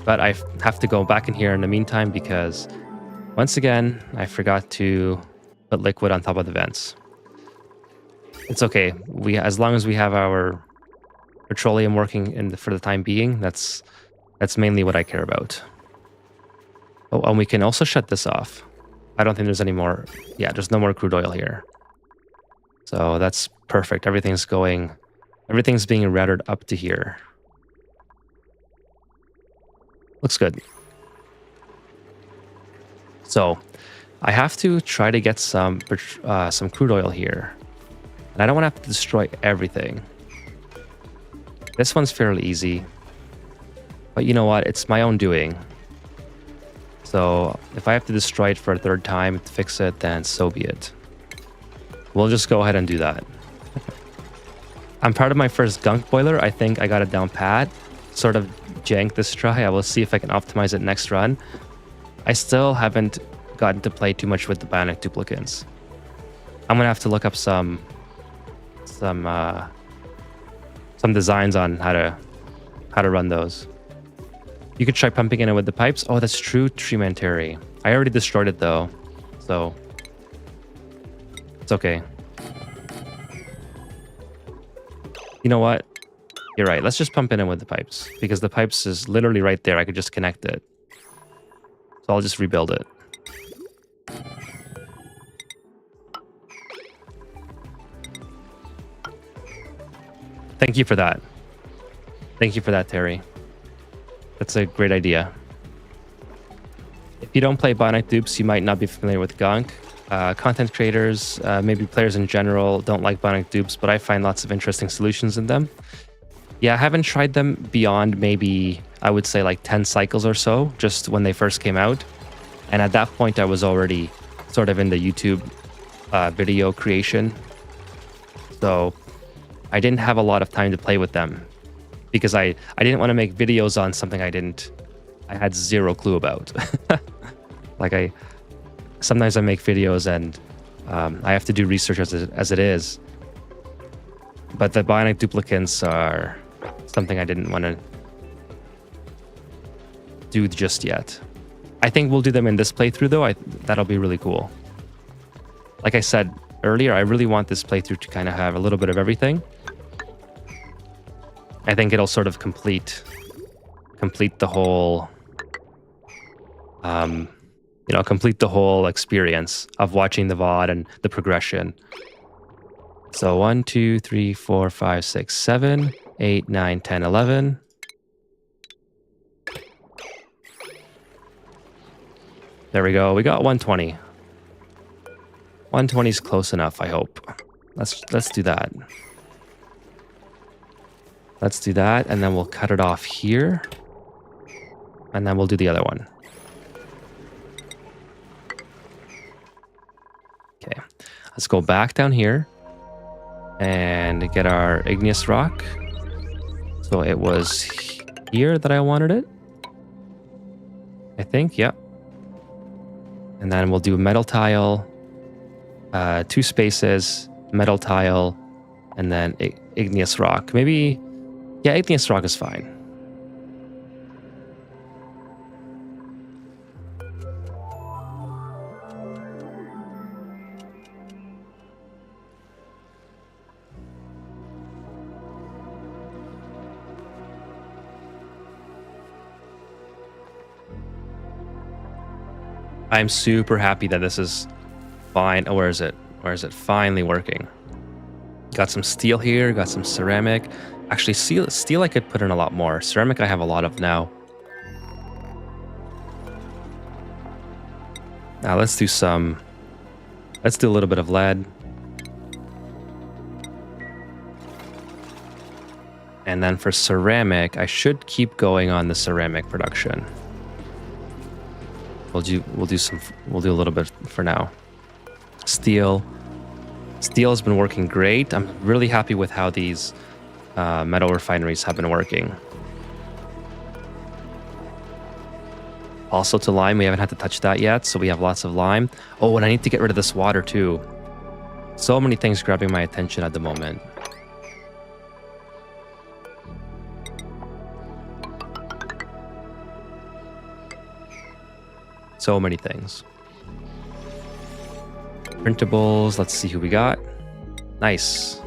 But I have to go back in here in the meantime because, once again, I forgot to put liquid on top of the vents. It's okay. As long as we have our petroleum working for the time being, that's mainly what I care about. Oh, and we can also shut this off. I don't think there's any more. Yeah, there's no more crude oil here. So that's perfect. Everything's being routed up to here. Looks good. So I have to try to get some crude oil here. And I don't want to have to destroy everything. This one's fairly easy. But you know what? It's my own doing. So if I have to destroy it for a 3rd time to fix it, then so be it. We'll just go ahead and do that. I'm proud of my first gunk boiler. I think I got it down pat. Sort of jank this try. I will see if I can optimize it next run. I still haven't gotten to play too much with the bionic duplicants. I'm gonna have to look up some designs on how to run those. You could try pumping in it with the pipes. Oh, that's true, Treeman Terry. I already destroyed it though, so it's okay. You know what? You're right. Let's just pump in it with the pipes because the pipes is literally right there. I could just connect it. So I'll just rebuild it. Thank you for that. Thank you for that, Terry. That's a great idea. If you don't play bionic dupes, you might not be familiar with gunk. Content creators, maybe players in general, don't like bionic dupes, but I find lots of interesting solutions in them. Yeah, I haven't tried them beyond maybe, I would say like 10 cycles or so, just when they first came out. And at that point, I was already sort of in the YouTube video creation. So I didn't have a lot of time to play with them because I didn't want to make videos on something I had zero clue about. Like sometimes I make videos and I have to do research as it is. But the bionic duplicants are something I didn't want to do just yet. I think we'll do them in this playthrough though. That'll be really cool. Like I said earlier, I really want this playthrough to kind of have a little bit of everything. I think it'll sort of complete the whole, complete the whole experience of watching the VOD and the progression. So 1, 2, 3, 4, 5, 6, 7, 8, 9, 10, 11. There we go. We got 120. 120 is close enough, I hope. Let's do that. Let's do that, and then we'll cut it off here. And then we'll do the other one. Okay, let's go back down here and get our igneous rock. So it was here that I wanted it. I think, yep. And then we'll do metal tile, 2 spaces, metal tile, and then igneous rock. Maybe, yeah, igneous rock is fine. I'm super happy that this is fine. Oh, where is it? Where is it? Finally working. Got some steel here, got some ceramic. Actually, steel I could put in a lot more. Ceramic I have a lot of now. Now let's do a little bit of lead. And then for ceramic, I should keep going on the ceramic production. We'll do a little bit for now. Steel has been working great. I'm really happy with how these metal refineries have been working. Also to lime, we haven't had to touch that yet, so we have lots of lime. Oh, and I need to get rid of this water too. So many things grabbing my attention at the moment. So many things. Printables, let's see who we got. Nice.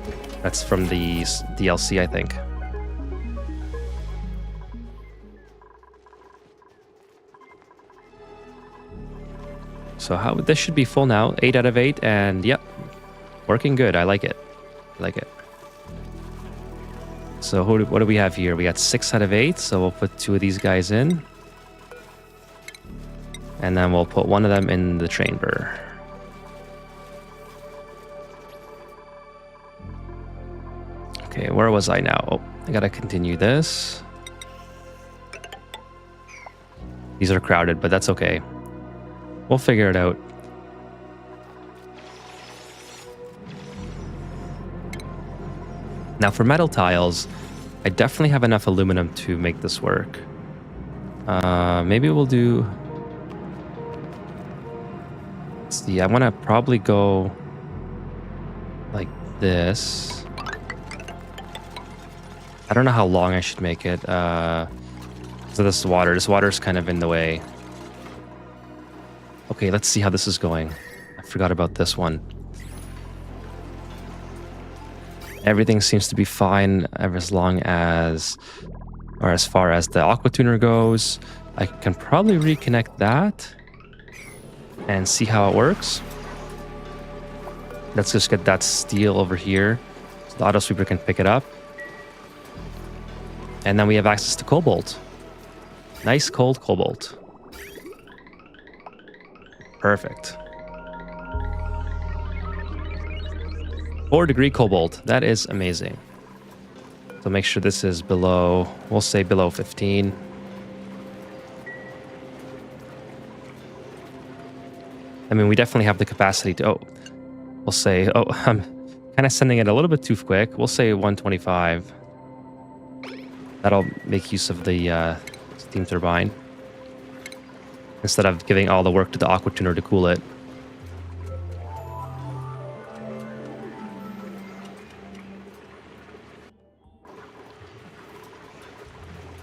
That's from the DLC, I think. So this should be full now. 8 out of 8, and yep, working good. I like it. So what do we have here? We got 6 out of 8, so we'll put 2 of these guys in. And then we'll put 1 of them in the chamber. Okay, where was I now? Oh, I gotta continue this. These are crowded, but that's okay. We'll figure it out. Now for metal tiles, I definitely have enough aluminum to make this work. Maybe we'll do... Let's see, I want to probably go like this. I don't know how long I should make it. So this water is kind of in the way. Okay, let's see how this is going. I forgot about this one. Everything seems to be fine as long as, or as far as the aqua tuner goes. I can probably reconnect that and see how it works. Let's just get that steel over here so the auto sweeper can pick it up. And then we have access to cobalt. Nice cold cobalt. Perfect. 4-degree cobalt. That is amazing. So make sure this is below, we'll say below 15. I mean, we definitely have the capacity to, we'll say, I'm Kind of sending it a little bit too quick. We'll say 125. That'll make use of the steam turbine instead of giving all the work to the aqua tuner to cool it.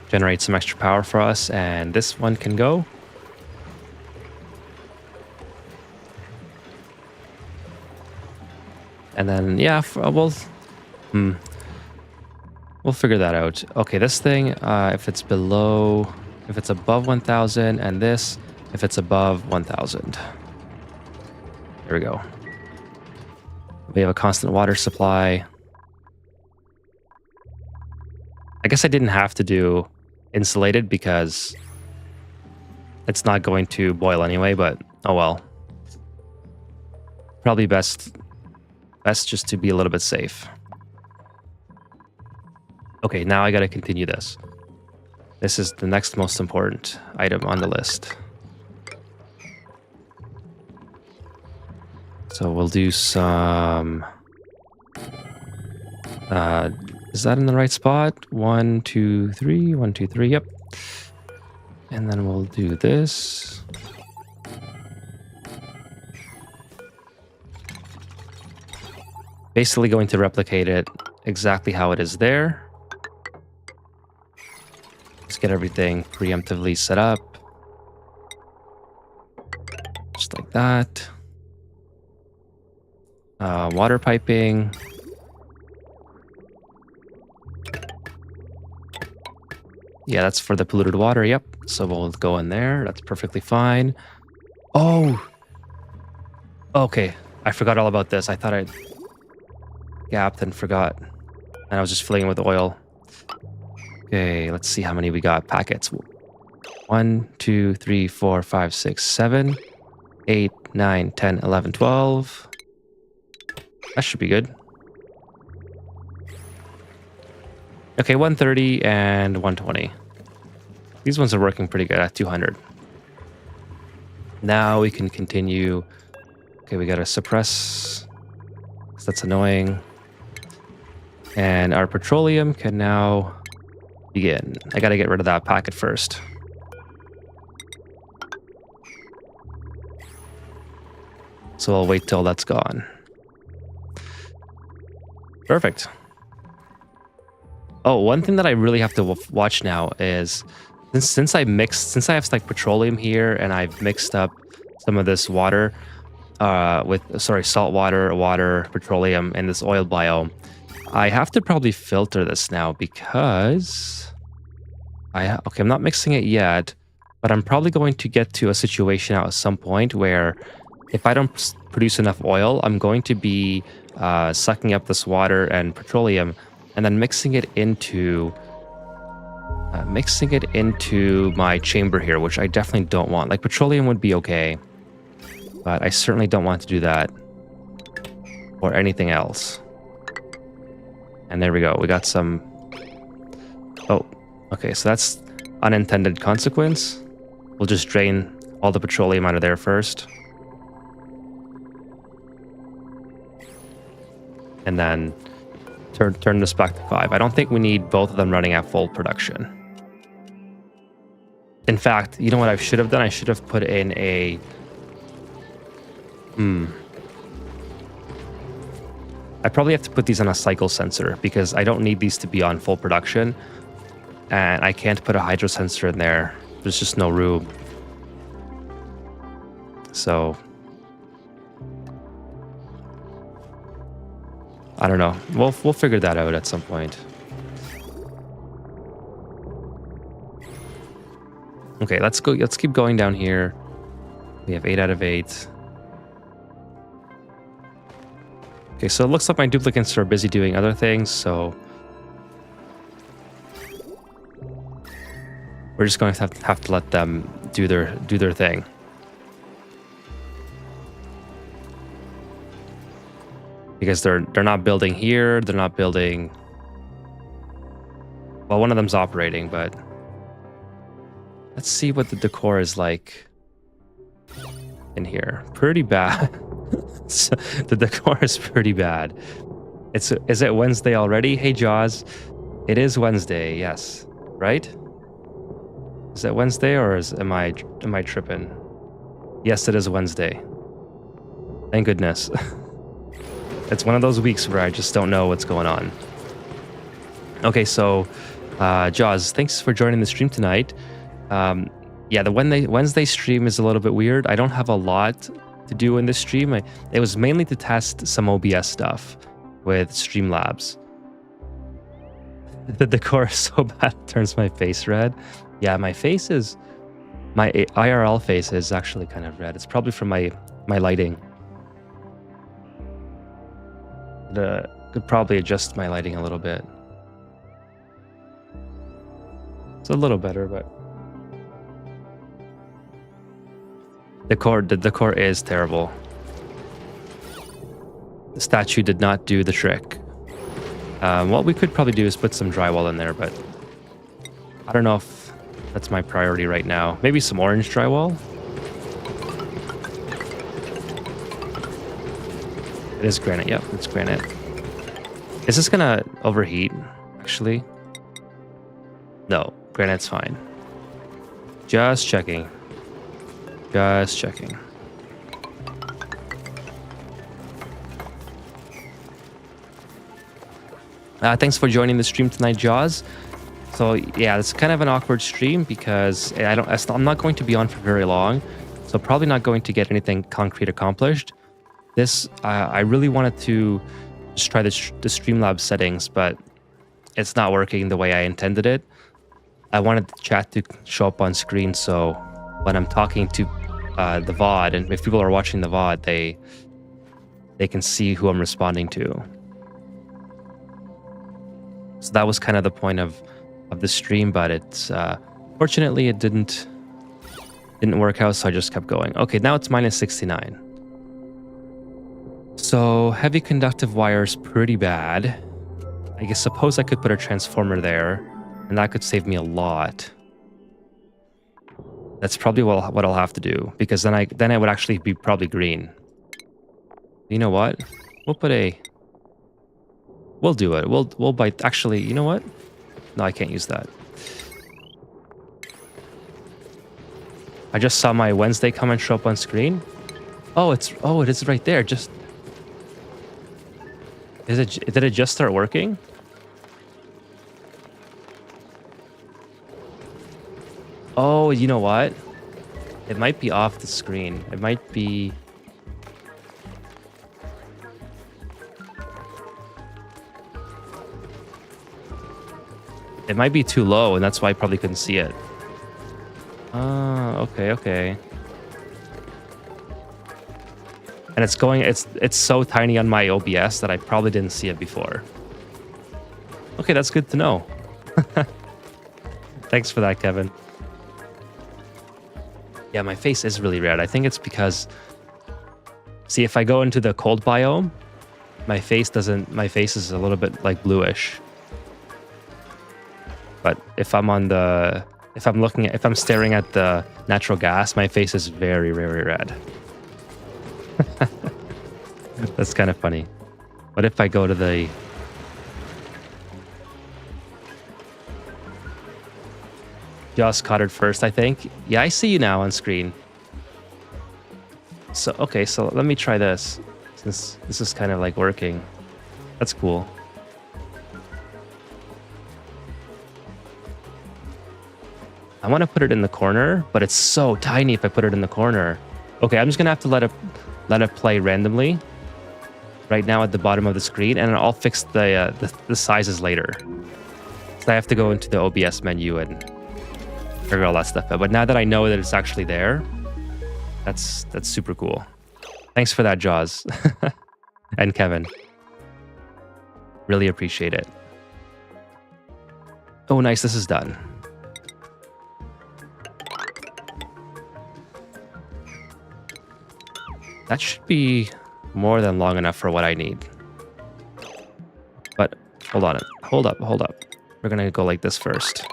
Generate some extra power for us, and this one can go. And then, yeah, we'll figure that out. Okay, this thing, if it's above 1,000, and this, if it's above 1,000. There we go. We have a constant water supply. I guess I didn't have to do insulated because it's not going to boil anyway, but oh well. Probably best just to be a little bit safe. Okay, now I gotta continue this. This is the next most important item on the list. So we'll do some... is that in the right spot? 1, 2, 3. 1, 2, 3. Yep. And then we'll do this. Basically going to replicate it exactly how it is there. Let's get everything preemptively set up. Just like that. Water piping. Yeah, that's for the polluted water, yep. So we'll go in there, that's perfectly fine. Oh! Okay, I forgot all about this. I thought I'd gapped and forgot. And I was just filling it with oil. Okay, let's see how many we got. Packets. 1, 2, 3, 4, 5, 6, 7, 8, 9, 10, 11, 12. That should be good. Okay, 130 and 120. These ones are working pretty good at 200. Now we can continue. Okay, we gotta suppress. That's annoying. And our petroleum can now begin. I gotta get rid of that packet first. So I'll wait till that's gone. Perfect. Oh, one thing that I really have to watch now is since I have like petroleum here and I've mixed up some of this water salt water, petroleum, and this oil biome, I have to probably filter this now because I'm not mixing it yet, but I'm probably going to get to a situation at some point where if I don't produce enough oil, I'm going to be sucking up this water and petroleum and then mixing it into my chamber here, which I definitely don't want. Like, petroleum would be okay, but I certainly don't want to do that or anything else. And there we go. We got some... Oh, okay. So that's unintended consequence. We'll just drain all the petroleum out of there first. And then turn this back to 5. I don't think we need both of them running at full production. In fact, you know what I should have done? I should have put in a... I probably have to put these on a cycle sensor because I don't need these to be on full production. And I can't put a hydro sensor in there. There's just no room. So... I don't know. We'll figure that out at some point. Okay, let's go. Let's keep going down here. We have 8 out of 8. Okay, so it looks like my duplicates are busy doing other things, so we're just going to have to let them do their thing. Because they're not building here, they're not building... Well, one of them's operating, but... Let's see what the decor is like in here. Pretty bad. The decor is pretty bad. Is it Wednesday already? Hey Jaws. It is Wednesday, yes. Right? Is it Wednesday or am I tripping? Yes, it is Wednesday. Thank goodness. It's one of those weeks where I just don't know what's going on. Okay, so Jaws, thanks for joining the stream tonight. Yeah, the Wednesday stream is a little bit weird. I don't have a lot to do in this stream. It was mainly to test some OBS stuff with Streamlabs. The decor is so bad it turns my face red. Yeah, my IRL face is actually kind of red. It's probably from my lighting. Could probably adjust my lighting a little bit. It's a little better, but the decor is terrible. The statue did not do the trick. What we could probably do is put some drywall in there, but I don't know if that's my priority right now. Maybe some orange drywall. It is granite. Yep, it's granite. Is this gonna overheat, actually? No, granite's fine. Just checking. Just checking. Thanks for joining the stream tonight, Jaws. So yeah, it's kind of an awkward stream because I'm not going to be on for very long, so probably not going to get anything concrete accomplished. I really wanted to just try the Streamlabs settings, but it's not working the way I intended it. I wanted the chat to show up on screen, so when I'm talking to the VOD, and if people are watching the VOD, they can see who I'm responding to. So that was kind of the point of the stream, but it's fortunately it didn't work out, so I just kept going. Okay, now it's minus 69. So heavy conductive wire's pretty bad. I suppose I could put a transformer there, and that could save me a lot. That's probably what I'll have to do, because then I would actually be probably green. You know what? We'll do it. We'll bite. Actually, you know what? No, I can't use that. I just saw my Wednesday comment show up on screen. Oh, it is right there. Did it just start working? Oh, you know what? It might be off the screen. It might be... It might be too low, and that's why I probably couldn't see it. Okay. And it's so tiny on my OBS that I probably didn't see it before. Okay, that's good to know. Thanks for that, Kevin. Yeah, my face is really red. I think it's because... See, if I go into the cold biome, my face is a little bit like bluish. But if I'm staring at the natural gas, my face is very, very red. That's kind of funny. What if I go to the... Joss caught it first, I think. Yeah, I see you now on screen. So, okay, so let me try this. Since this is kind of like working. That's cool. I want to put it in the corner, but it's so tiny if I put it in the corner. Okay, I'm just gonna have to let it play randomly right now at the bottom of the screen, and I'll fix the sizes later. So I have to go into the OBS menu and figure all that stuff out. But now that I know that it's actually there, that's super cool. Thanks for that, Jaws. And Kevin. Really appreciate it. Oh, nice, this is done. That should be more than long enough for what I need. But hold up. We're gonna go like this first.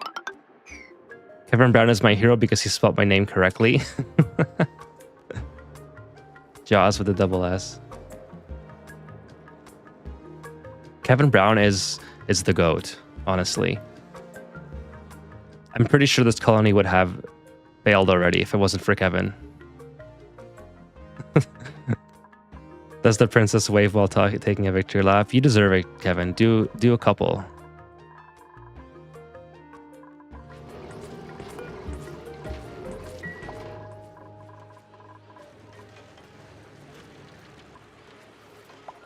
Kevin Brown is my hero because he spelled my name correctly. Jaws with a double S. Kevin Brown is the GOAT, honestly. I'm pretty sure this colony would have failed already if it wasn't for Kevin. Does the princess wave while taking a victory lap? You deserve it, Kevin. Do a couple.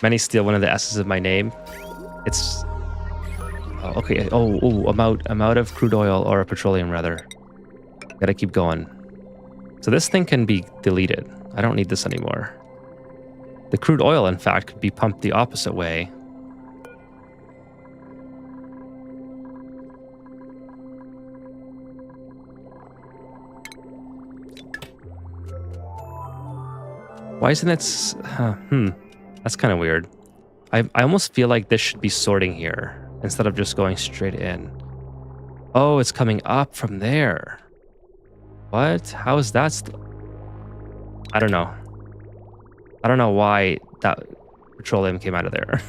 Many steal one of the S's of my name. It's okay. Oh, amount of crude oil or petroleum rather. Gotta keep going. So this thing can be deleted. I don't need this anymore. The crude oil, in fact, could be pumped the opposite way. Why isn't it? That's kind of weird. I almost feel like this should be sorting here instead of just going straight in. Oh, it's coming up from there. What? How is that? I don't know. I don't know why that petroleum came out of there.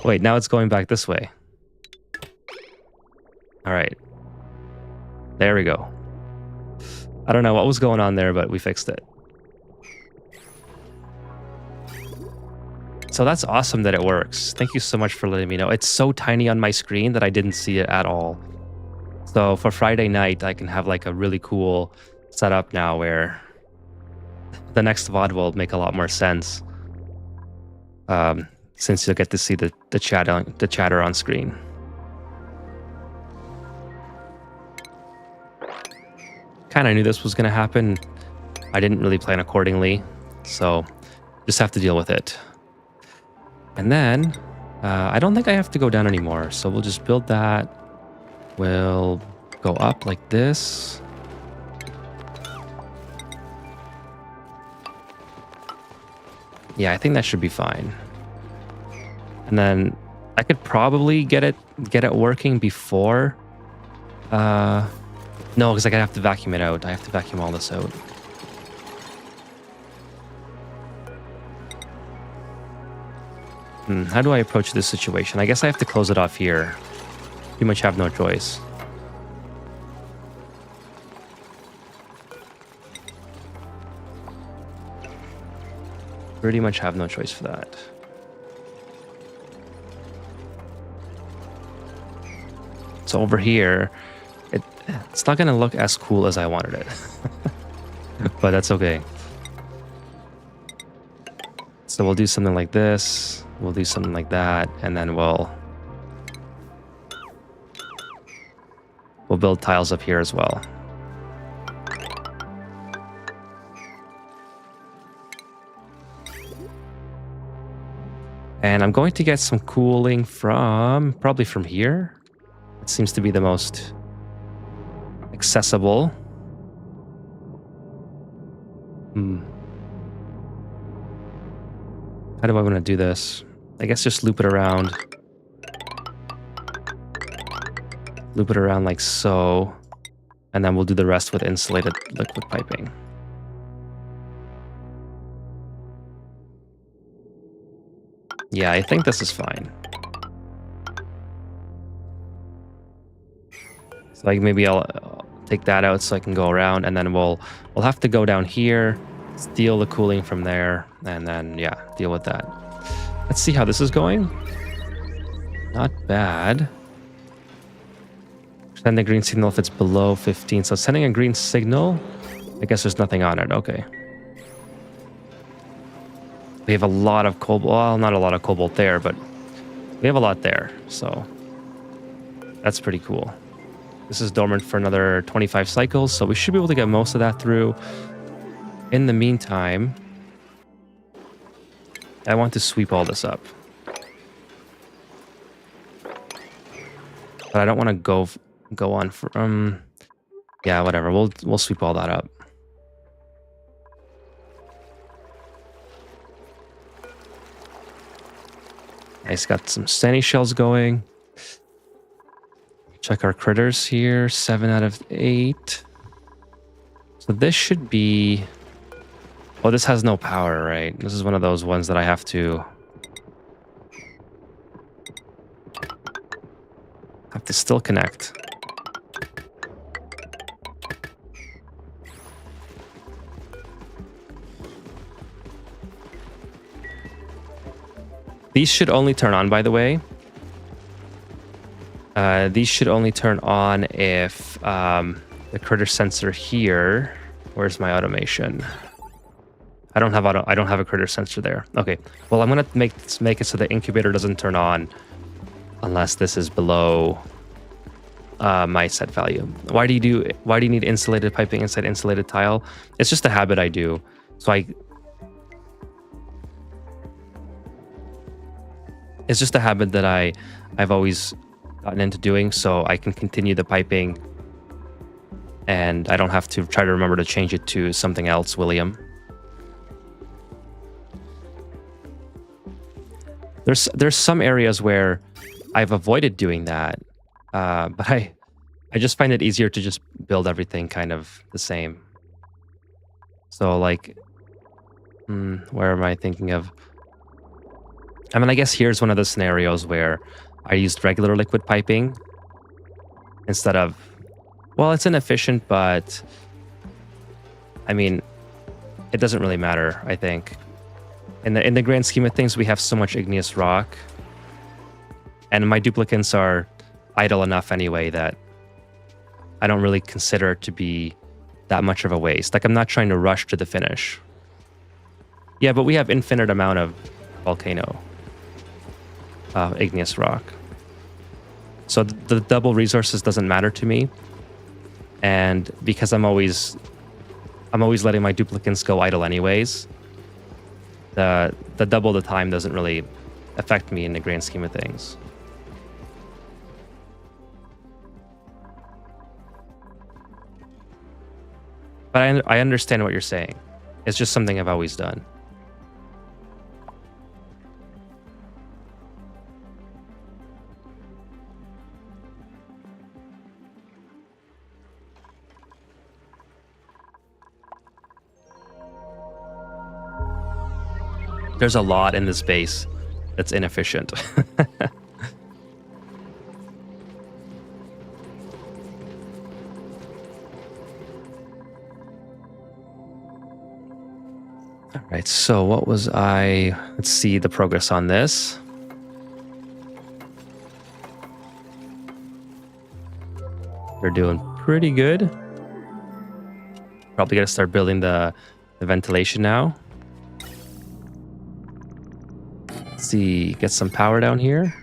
Wait, now it's going back this way. All right. There we go. I don't know what was going on there, but we fixed it. So that's awesome that it works. Thank you so much for letting me know. It's so tiny on my screen that I didn't see it at all. So for Friday night, I can have like a really cool setup now where the next VOD will make a lot more sense. Since you'll get to see the chatter on screen. Kind of knew this was going to happen. I didn't really plan accordingly, so just have to deal with it. And then I don't think I have to go down anymore, so we'll just build that. We'll go up like this. Yeah, I think that should be fine. And then I could probably get it working before. No, because I have to vacuum it out. I have to vacuum all this out. How do I approach this situation? I guess I have to close it off here. Pretty much have no choice. Pretty much have no choice for that. So over here, it's not going to look as cool as I wanted it. But that's okay. So we'll do something like this. We'll do something like that. And then we'll build tiles up here as well. And I'm going to get some cooling probably from here. It seems to be the most accessible. How do I want to do this? I guess just loop it around. Loop it around like so. And then we'll do the rest with insulated liquid piping. Yeah, I think this is fine. So like maybe I'll take that out so I can go around, and then we'll have to go down here, steal the cooling from there, and then yeah, deal with that. Let's see how this is going. Not bad. Send the green signal if it's below 15. So sending a green signal, I guess there's nothing on it. Okay. We have a lot of cobalt. Well, not a lot of cobalt there, but we have a lot there. So that's pretty cool. This is dormant for another 25 cycles, so we should be able to get most of that through. In the meantime, I want to sweep all this up. But I don't want to go on from... yeah, whatever. We'll sweep all that up. Nice, got some sandy shells going. Check our critters here. 7 out of 8. So this should be... oh, this has no power, right? This is one of those ones that I have to to still connect. These should only turn on, by the way. These should only turn on if the critter sensor here. Where's my automation? I don't have a critter sensor there. Okay. Well, I'm gonna make it so the incubator doesn't turn on unless this is below my set value. Why do you need insulated piping inside insulated tile? It's just a habit I do. So it's just a habit that I've always gotten into doing, so I can continue the piping and I don't have to try to remember to change it to something else, William. There's some areas where I've avoided doing that, but I just find it easier to just build everything kind of the same. So like, where am I thinking of? I mean, I guess here's one of the scenarios where I used regular liquid piping instead of, well, it's inefficient, but I mean, it doesn't really matter, I think. In the grand scheme of things, we have so much igneous rock, and my duplicants are idle enough anyway that I don't really consider it to be that much of a waste. Like, I'm not trying to rush to the finish. Yeah, but we have infinite amount of volcano igneous rock. So the double resources doesn't matter to me. And because I'm always letting my duplicants go idle anyways, the double the time doesn't really affect me in the grand scheme of things. But I understand what you're saying. It's just something I've always done. There's a lot in this base that's inefficient. All right, so what was let's see the progress on this. We're doing pretty good. Probably got to start building the ventilation now. Let's see, get some power down here.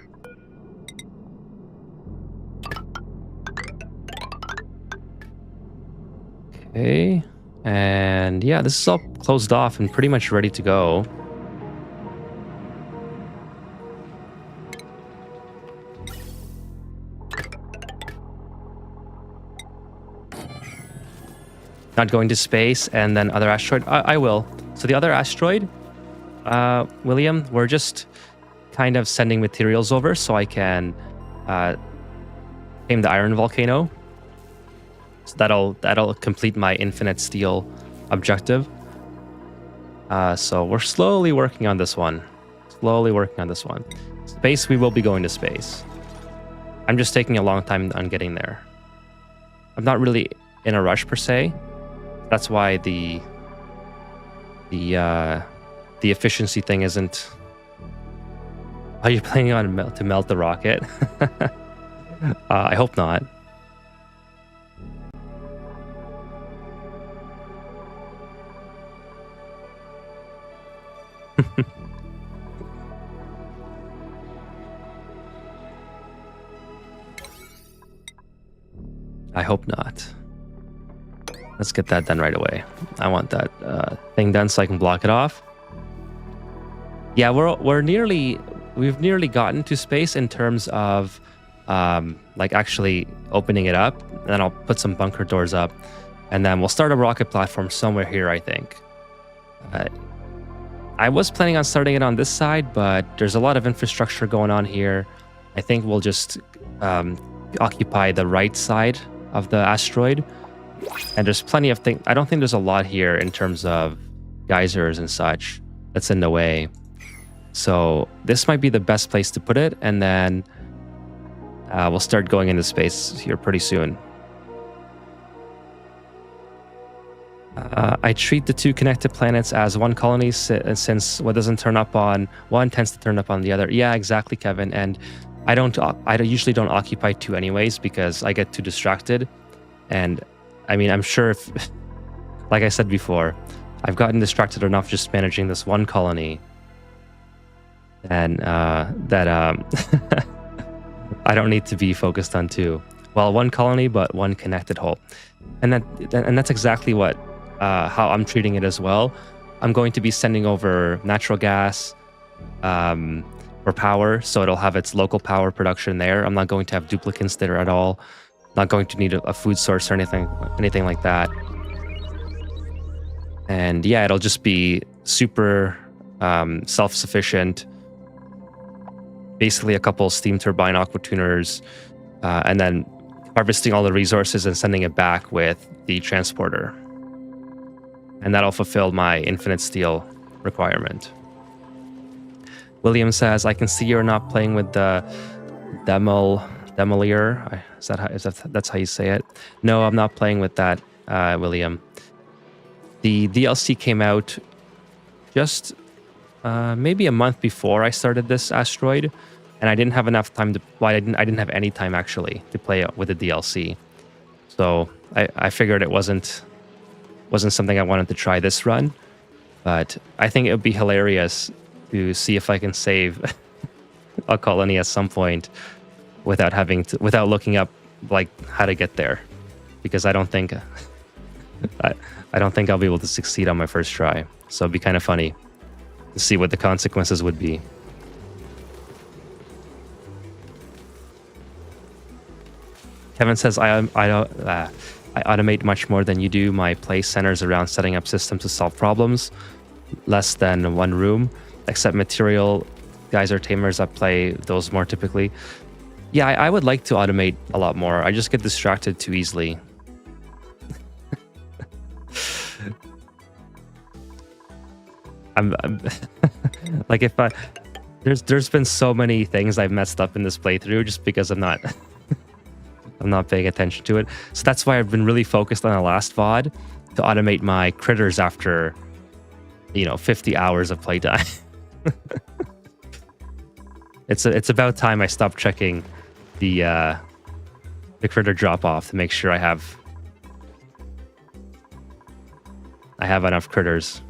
Okay, and yeah, this is all closed off and pretty much ready to go. Not going to space and then other asteroid? I will. So the other asteroid, William, we're just kind of sending materials over so I can tame the iron volcano. So that'll complete my infinite steel objective. So we're slowly working on this one. Space, we will be going to space. I'm just taking a long time on getting there. I'm not really in a rush per se. That's why the efficiency thing isn't. Are you planning on to melt the rocket? I hope not. I hope not. Let's get that done right away. I want that thing done so I can block it off. Yeah, we've nearly gotten to space in terms of like actually opening it up. And then I'll put some bunker doors up, and then we'll start a rocket platform somewhere here, I think. I was planning on starting it on this side, but there's a lot of infrastructure going on here. I think we'll just occupy the right side of the asteroid. And there's plenty of things. I don't think there's a lot here in terms of geysers and such that's in the way. So this might be the best place to put it. And then We'll start going into space here pretty soon. I treat the two connected planets as one colony since what doesn't turn up on one tends to turn up on the other. Yeah, exactly, Kevin. And I usually don't occupy two anyways because I get too distracted. And I mean, I'm sure if, like I said before, I've gotten distracted enough just managing this one colony, and that I don't need to be focused on two. Well, one colony, but one connected hole, and that's exactly what how I'm treating it as well. I'm going to be sending over natural gas for power, so it'll have its local power production there. I'm not going to have duplicates there at all. Not going to need a food source or anything like that. And yeah, it'll just be super self-sufficient. Basically a couple steam turbine aqua tuners, and then harvesting all the resources and sending it back with the transporter. And that'll fulfill my infinite steel requirement. William says, I can see you're not playing with the Demolier. That's how you say it? No, I'm not playing with that, William. The DLC came out just maybe a month before I started this Asteroid, and I didn't have enough time to. Well, I didn't have any time actually to play it with the DLC. So I figured it wasn't something I wanted to try this run, but I think it would be hilarious to see if I can save a colony at some point without looking up like how to get there, because I don't think I'll be able to succeed on my first try. So it'd be kind of funny to see what the consequences would be. Kevin says, I automate much more than you do. My play centers around setting up systems to solve problems. Less than one room, except material geyser tamers. I play those more typically. Yeah, I would like to automate a lot more. I just get distracted too easily. I'm like, there's been so many things I've messed up in this playthrough just because I'm not paying attention to it. So that's why I've been really focused on the last VOD to automate my critters after 50 hours of playtime. It's about time I stopped checking the critter drop off to make sure I have enough critters.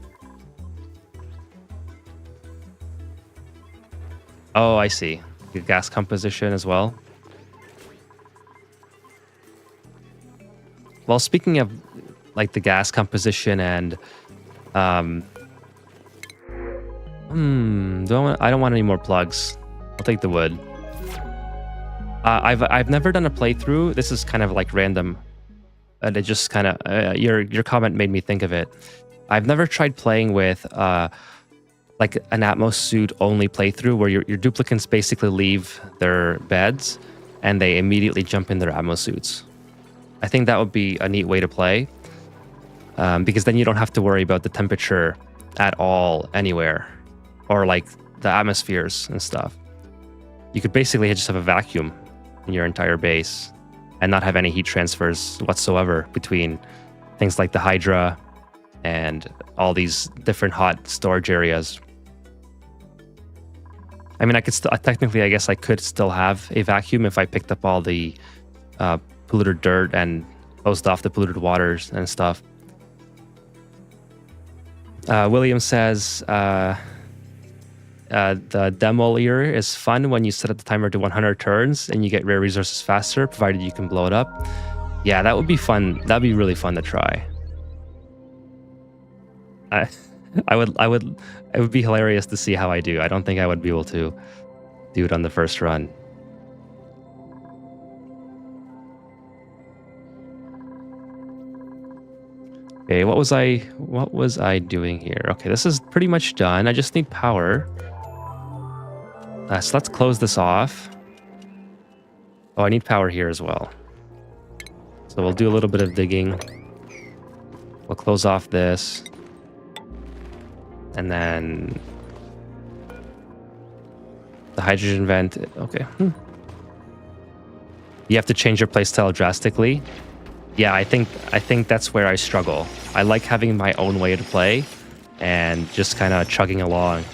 Oh, I see. The gas composition as well. Well, speaking of like the gas composition and I don't want any more plugs. I'll take the wood. I've never done a playthrough. This is kind of like random, and it just kind of your comment made me think of it. I've never tried playing with like an Atmos suit only playthrough where your duplicates basically leave their beds and they immediately jump in their Atmos suits. I think that would be a neat way to play, because then you don't have to worry about the temperature at all anywhere, or like the atmospheres and stuff. You could basically just have a vacuum in your entire base and not have any heat transfers whatsoever between things like the Hydra and all these different hot storage areas. I mean, I could technically, I guess I could still have a vacuum if I picked up all the polluted dirt and closed off the polluted waters and stuff. William says, the Demolier is fun when you set up the timer to 100 turns and you get rare resources faster, provided you can blow it up. Yeah, that would be fun. That'd be really fun to try. It would be hilarious to see how I do. I don't think I would be able to do it on the first run. Okay, what was I doing here? Okay, this is pretty much done. I just need power. So let's close this off. Oh, I need power here as well. So we'll do a little bit of digging. We'll close off this. And then the hydrogen vent. Okay. You have to change your playstyle drastically. Yeah, I think that's where I struggle. I like having my own way to play and just kind of chugging along.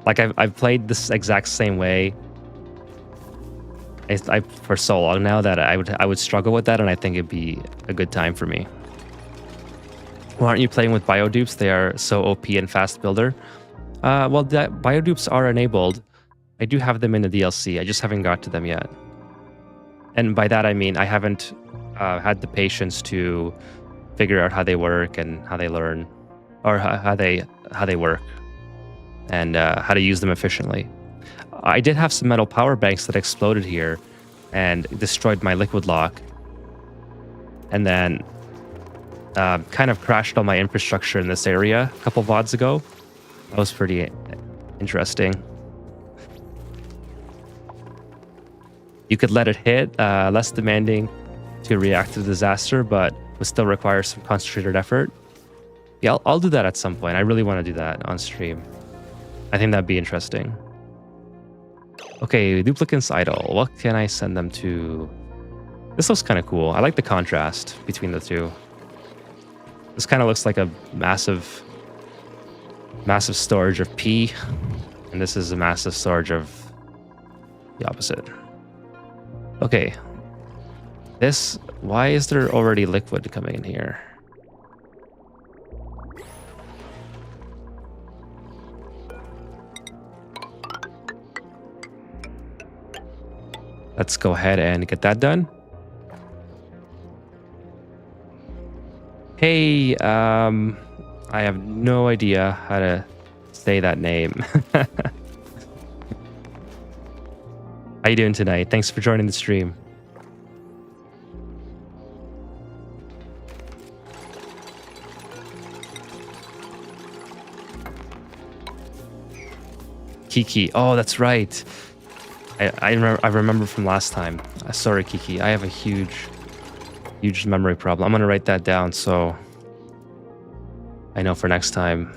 Like I've played this exact same way for so long now that I would struggle with that, and I think it'd be a good time for me. Why aren't you playing with biodupes? They are so OP and fast builder. Well, the biodupes are enabled. I do have them in the DLC. I just haven't got to them yet. And by that I mean I haven't had the patience to figure out how they work and how they learn, or how they work, and how to use them efficiently. I did have some metal power banks that exploded here and destroyed my liquid lock, and then kind of crashed all my infrastructure in this area a couple VODs ago. That was pretty interesting. You could let it hit, less demanding to react to the disaster, but would still require some concentrated effort. Yeah, I'll do that at some point. I really want to do that on stream. I think that'd be interesting. Okay, duplicants idle. What can I send them to? This looks kind of cool. I like the contrast between the two. This kind of looks like a massive storage of P, and this is a massive storage of the opposite. Okay. Why is there already liquid coming in here? Let's go ahead and get that done. Hey, I have no idea how to say that name. How you doing tonight? Thanks for joining the stream. Kiki. Oh, that's right. I remember from last time. Sorry, Kiki. I have a huge memory problem. I'm gonna write that down so I know for next time.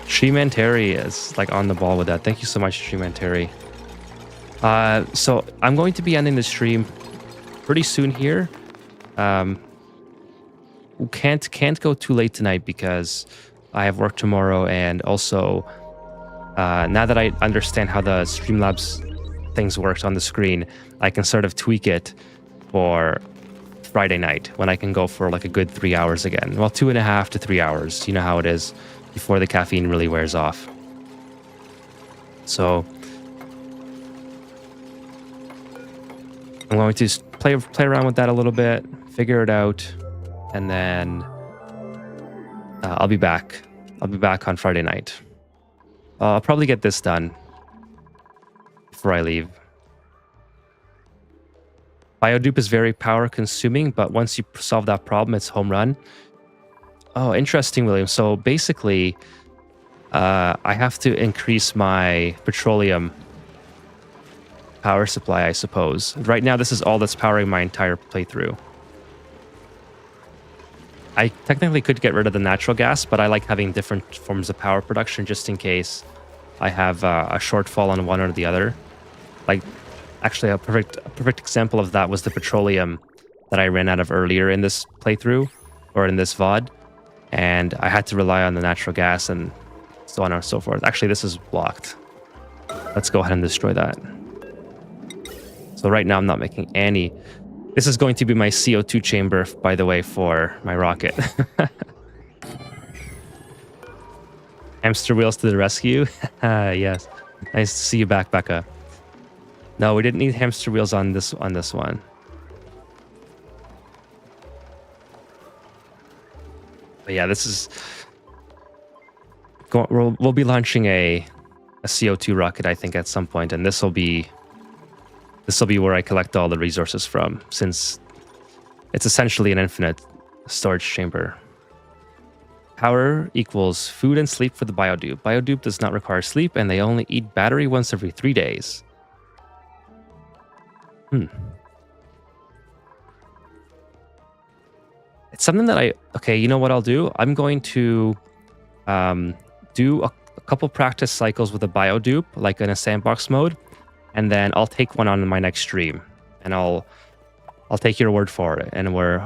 Dreamland Terry is like on the ball with that. Thank you so much, Dreamland Terry. So I'm going to be ending the stream pretty soon here. Can't go too late tonight because I have work tomorrow, and also now that I understand how the Streamlabs things worked on the screen, I can sort of tweak it for Friday night when I can go for like a good 3 hours again. Well, 2.5 to 3 hours. You know how it is before the caffeine really wears off. So I'm going to play around with that a little bit, figure it out, and then I'll be back. I'll be back on Friday night. I'll probably get this done before I leave. Biodupe is very power consuming, but once you solve that problem, it's home run. Oh, interesting, William. So basically, I have to increase my petroleum power supply, I suppose. Right now, this is all that's powering my entire playthrough. I technically could get rid of the natural gas, but I like having different forms of power production just in case I have a shortfall on one or the other. Like, actually, a perfect example of that was the petroleum that I ran out of earlier in this playthrough, or in this VOD, and I had to rely on the natural gas and so on and so forth. Actually, this is blocked. Let's go ahead and destroy that. So right now, I'm not making any. This is going to be my CO2 chamber, by the way, for my rocket. Hamster wheels to the rescue. Yes. Nice to see you back, Becca. No, we didn't need hamster wheels on this one. But yeah, this is... We'll be launching a CO2 rocket, I think, at some point, and this will be where I collect all the resources from, since it's essentially an infinite storage chamber. Power equals food and sleep for the biodupe. Biodupe does not require sleep, and they only eat battery once every 3 days. It's something that okay, you know what I'll do? I'm going to do a couple practice cycles with a biodupe, like in a sandbox mode, and then I'll take one on my next stream, and I'll take your word for it, and we'll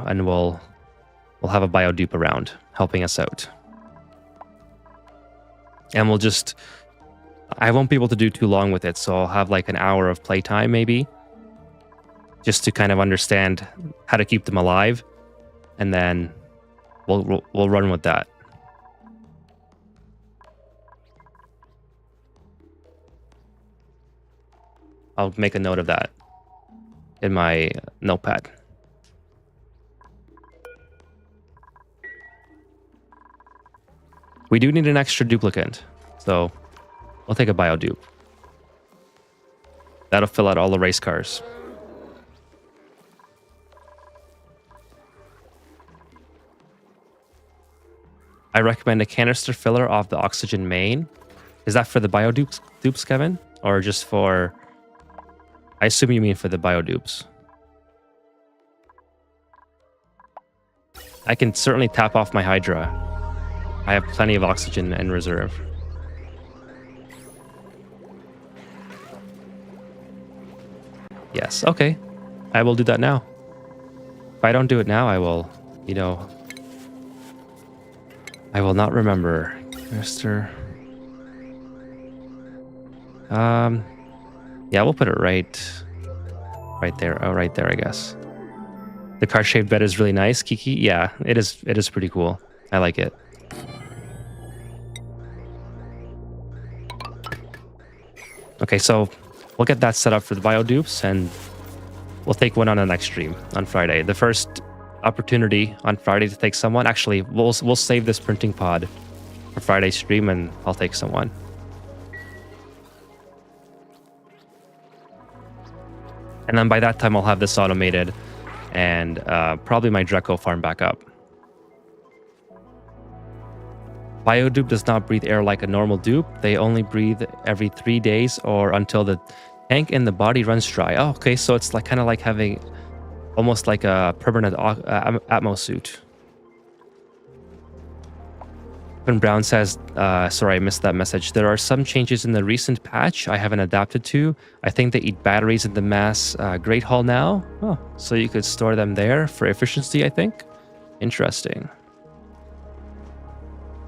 have a biodupe around helping us out, and I won't be able to do too long with it, so I'll have like an hour of playtime maybe, just to kind of understand how to keep them alive, and then we'll run with that. I'll make a note of that in my notepad. We do need an extra duplicant, so I'll take a biodupe. That'll fill out all the race cars. I recommend a canister filler off the oxygen main. Is that for the biodupes, Kevin? Or just for... I assume you mean for the biodupes. I can certainly tap off my Hydra. I have plenty of oxygen in reserve. Yes, okay. I will do that now. If I don't do it now, I will, you know... I will not remember. Canister... Yeah, we'll put it right there. Oh, right there, I guess. The car-shaped bed is really nice, Kiki. Yeah, it is pretty cool. I like it. Okay, so we'll get that set up for the biodupes, and we'll take one on the next stream on Friday. The first opportunity on Friday to take someone. Actually, we'll save this printing pod for Friday's stream, and I'll take someone. And then by that time, I'll have this automated and probably my Dreco farm back up. Biodupe does not breathe air like a normal dupe. They only breathe every 3 days or until the tank in the body runs dry. Oh, okay, so it's like kind of like having almost like a permanent atmo suit. When Brown says, sorry, I missed that message. There are some changes in the recent patch I haven't adapted to. I think they eat batteries in the mass Great Hall now. Oh, so you could store them there for efficiency, I think. Interesting.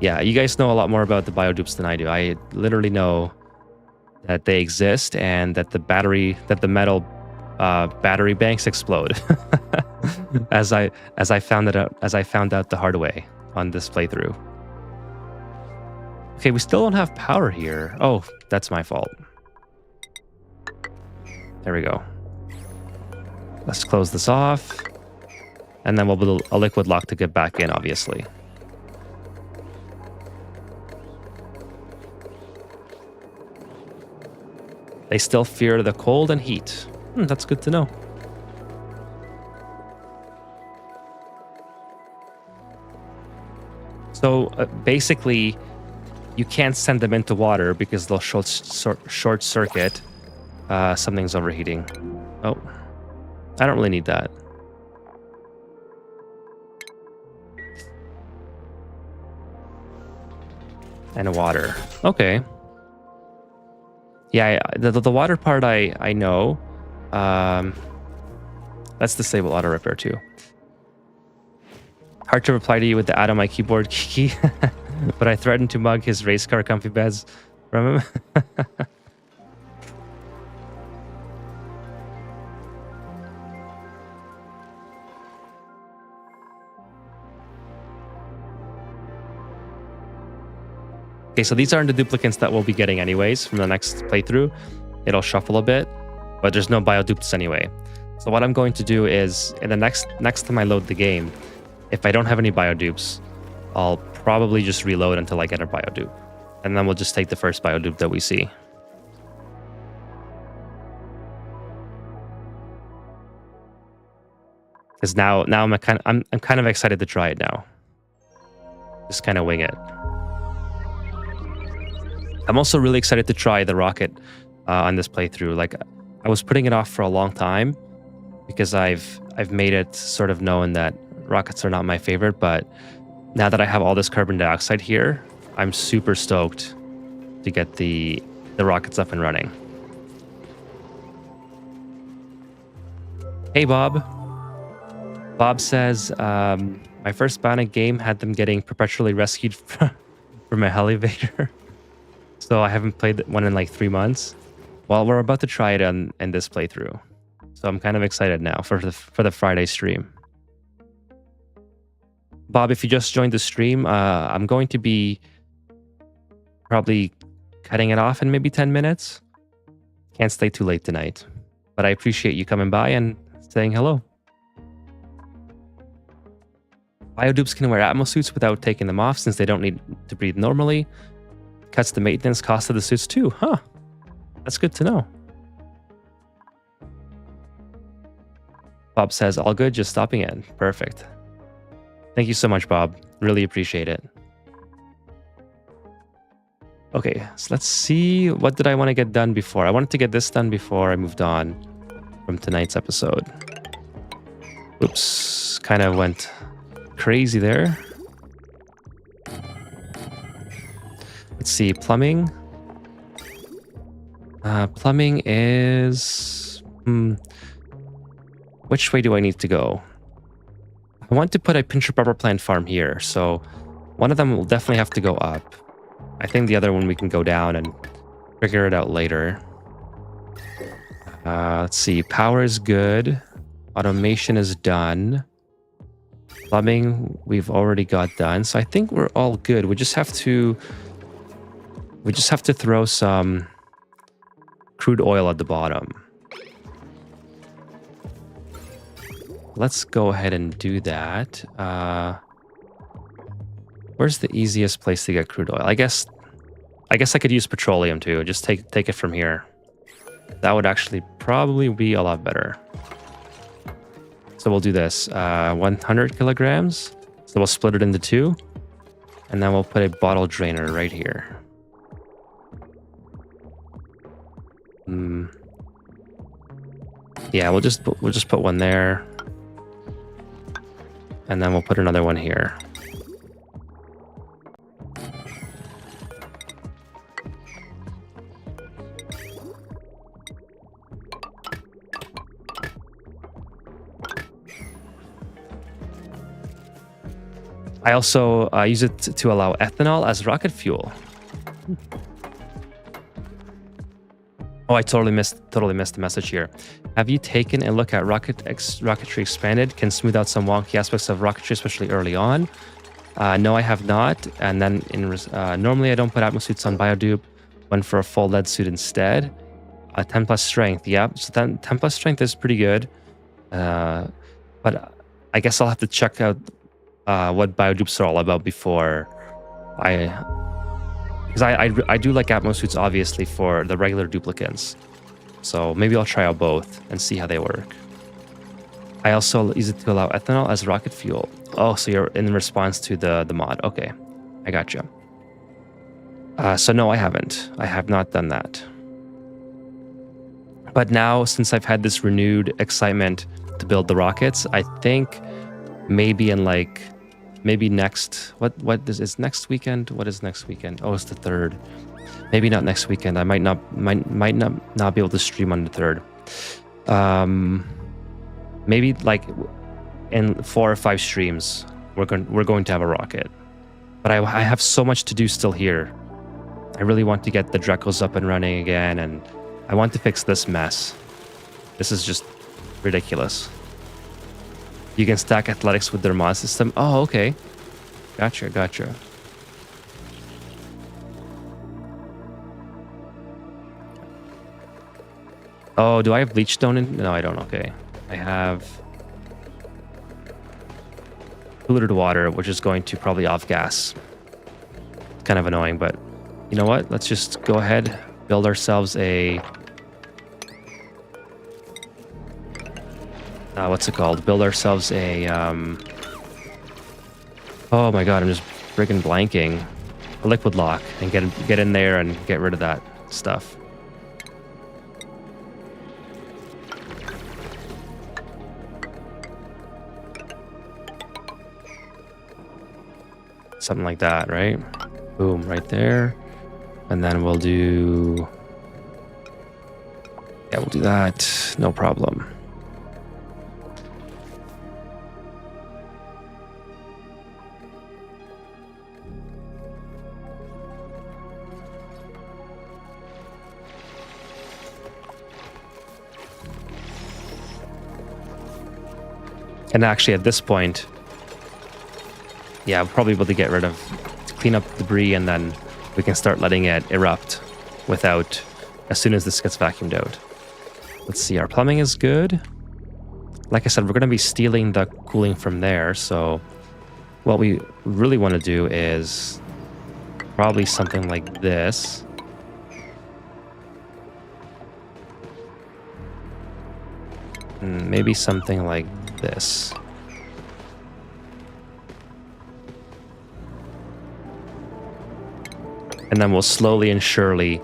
Yeah, you guys know a lot more about the biodupes than I do. I literally know that they exist and that the metal battery banks explode. as I found out the hard way on this playthrough. Okay, we still don't have power here. Oh, that's my fault. There we go. Let's close this off. And then we'll build a liquid lock to get back in, obviously. They still fear the cold and heat. That's good to know. So basically, you can't send them into water because they'll short circuit. Something's overheating. Oh, I don't really need that. And water. Okay. Yeah, the water part I know. Let's disable auto repair too. Hard to reply to you with the ad on my keyboard, Kiki. But I threatened to mug his race car comfy beds from him. Okay, so these aren't the duplicants that we'll be getting anyways from the next playthrough. It'll shuffle a bit, but there's no biodupes anyway. So what I'm going to do is, in the next time I load the game, if I don't have any biodupes, I'll probably just reload until I get a biodupe. And then we'll just take the first biodupe that we see. Because now I'm kind of excited to try it now. Just kind of wing it. I'm also really excited to try the rocket on this playthrough. Like, I was putting it off for a long time because I've made it sort of known that rockets are not my favorite, but now that I have all this carbon dioxide here, I'm super stoked to get the rockets up and running. Hey, Bob. Bob says, my first bionic game had them getting perpetually rescued from a elevator. So I haven't played one in like 3 months. Well, we're about to try it in this playthrough. So I'm kind of excited now for the Friday stream. Bob, if you just joined the stream, I'm going to be probably cutting it off in maybe 10 minutes. Can't stay too late tonight. But I appreciate you coming by and saying hello. Biodupes can wear atmosuits without taking them off since they don't need to breathe normally. Cuts the maintenance cost of the suits too. Huh. That's good to know. Bob says, all good, just stopping in. Perfect. Thank you so much, Bob. Really appreciate it. Okay, so let's see. What did I want to get done before? I wanted to get this done before I moved on from tonight's episode. Oops, kind of went crazy there. Let's see, plumbing. Plumbing is... which way do I need to go? I want to put a pincher rubber plant farm here, so one of them will definitely have to go up. I think the other one we can go down and figure it out later. Let's see, power is good. Automation is done. Plumbing we've already got done, so I think we're all good. We just have to throw some crude oil at the bottom. Let's go ahead and do that. Where's the easiest place to get crude oil? I guess I could use petroleum too. Just take it from here. That would actually probably be a lot better. So we'll do this. 100 kilograms. So we'll split it into 2. And then we'll put a bottle drainer right here. Yeah, we'll just put one there. And then we'll put another one here. I also use it to allow ethanol as rocket fuel. Oh, I totally missed the message here. Have you taken a look at Rocketry Expanded? Can smooth out some wonky aspects of Rocketry, especially early on. No, I have not. And then normally I don't put atmosuits on Biodupe. Went for a full lead suit instead. 10 plus strength, yeah. So then 10 plus strength is pretty good. But I guess I'll have to check out what Biodupes are all about before because I do like atmosuits obviously for the regular duplicants. So maybe I'll try out both and see how they work. I also use it to allow ethanol as rocket fuel. Oh, so you're in response to the mod. Okay, I gotcha. So no, I haven't. I have not done that. But now, since I've had this renewed excitement to build the rockets, I think maybe in maybe next, what is next weekend? What is next weekend? Oh, it's the 3rd. Maybe not next weekend. I might not be able to stream on the 3rd. Maybe like in 4 or 5 streams, we're going to have a rocket. But I have so much to do still here. I really want to get the Drecos up and running again, and I want to fix this mess. This is just ridiculous. You can stack athletics with their mod system. Oh, okay. Gotcha. Oh, do I have bleach stone in? No, I don't. Okay. I have polluted water, which is going to probably off gas. It's kind of annoying, but you know what? Let's just go ahead, build ourselves a... what's it called? Build ourselves a... Oh my god, I'm just friggin' blanking. A liquid lock, and get in there and get rid of that stuff. Something like that, right? Boom, right there. And then we'll do... Yeah, we'll do that. No problem. And actually at this point, yeah, we'll probably be able to get rid of, to clean up debris, and then we can start letting it erupt without, as soon as this gets vacuumed out. Let's see, our plumbing is good. Like I said, we're going to be stealing the cooling from there, so what we really want to do is probably something like this. Maybe something like this. And then we'll slowly and surely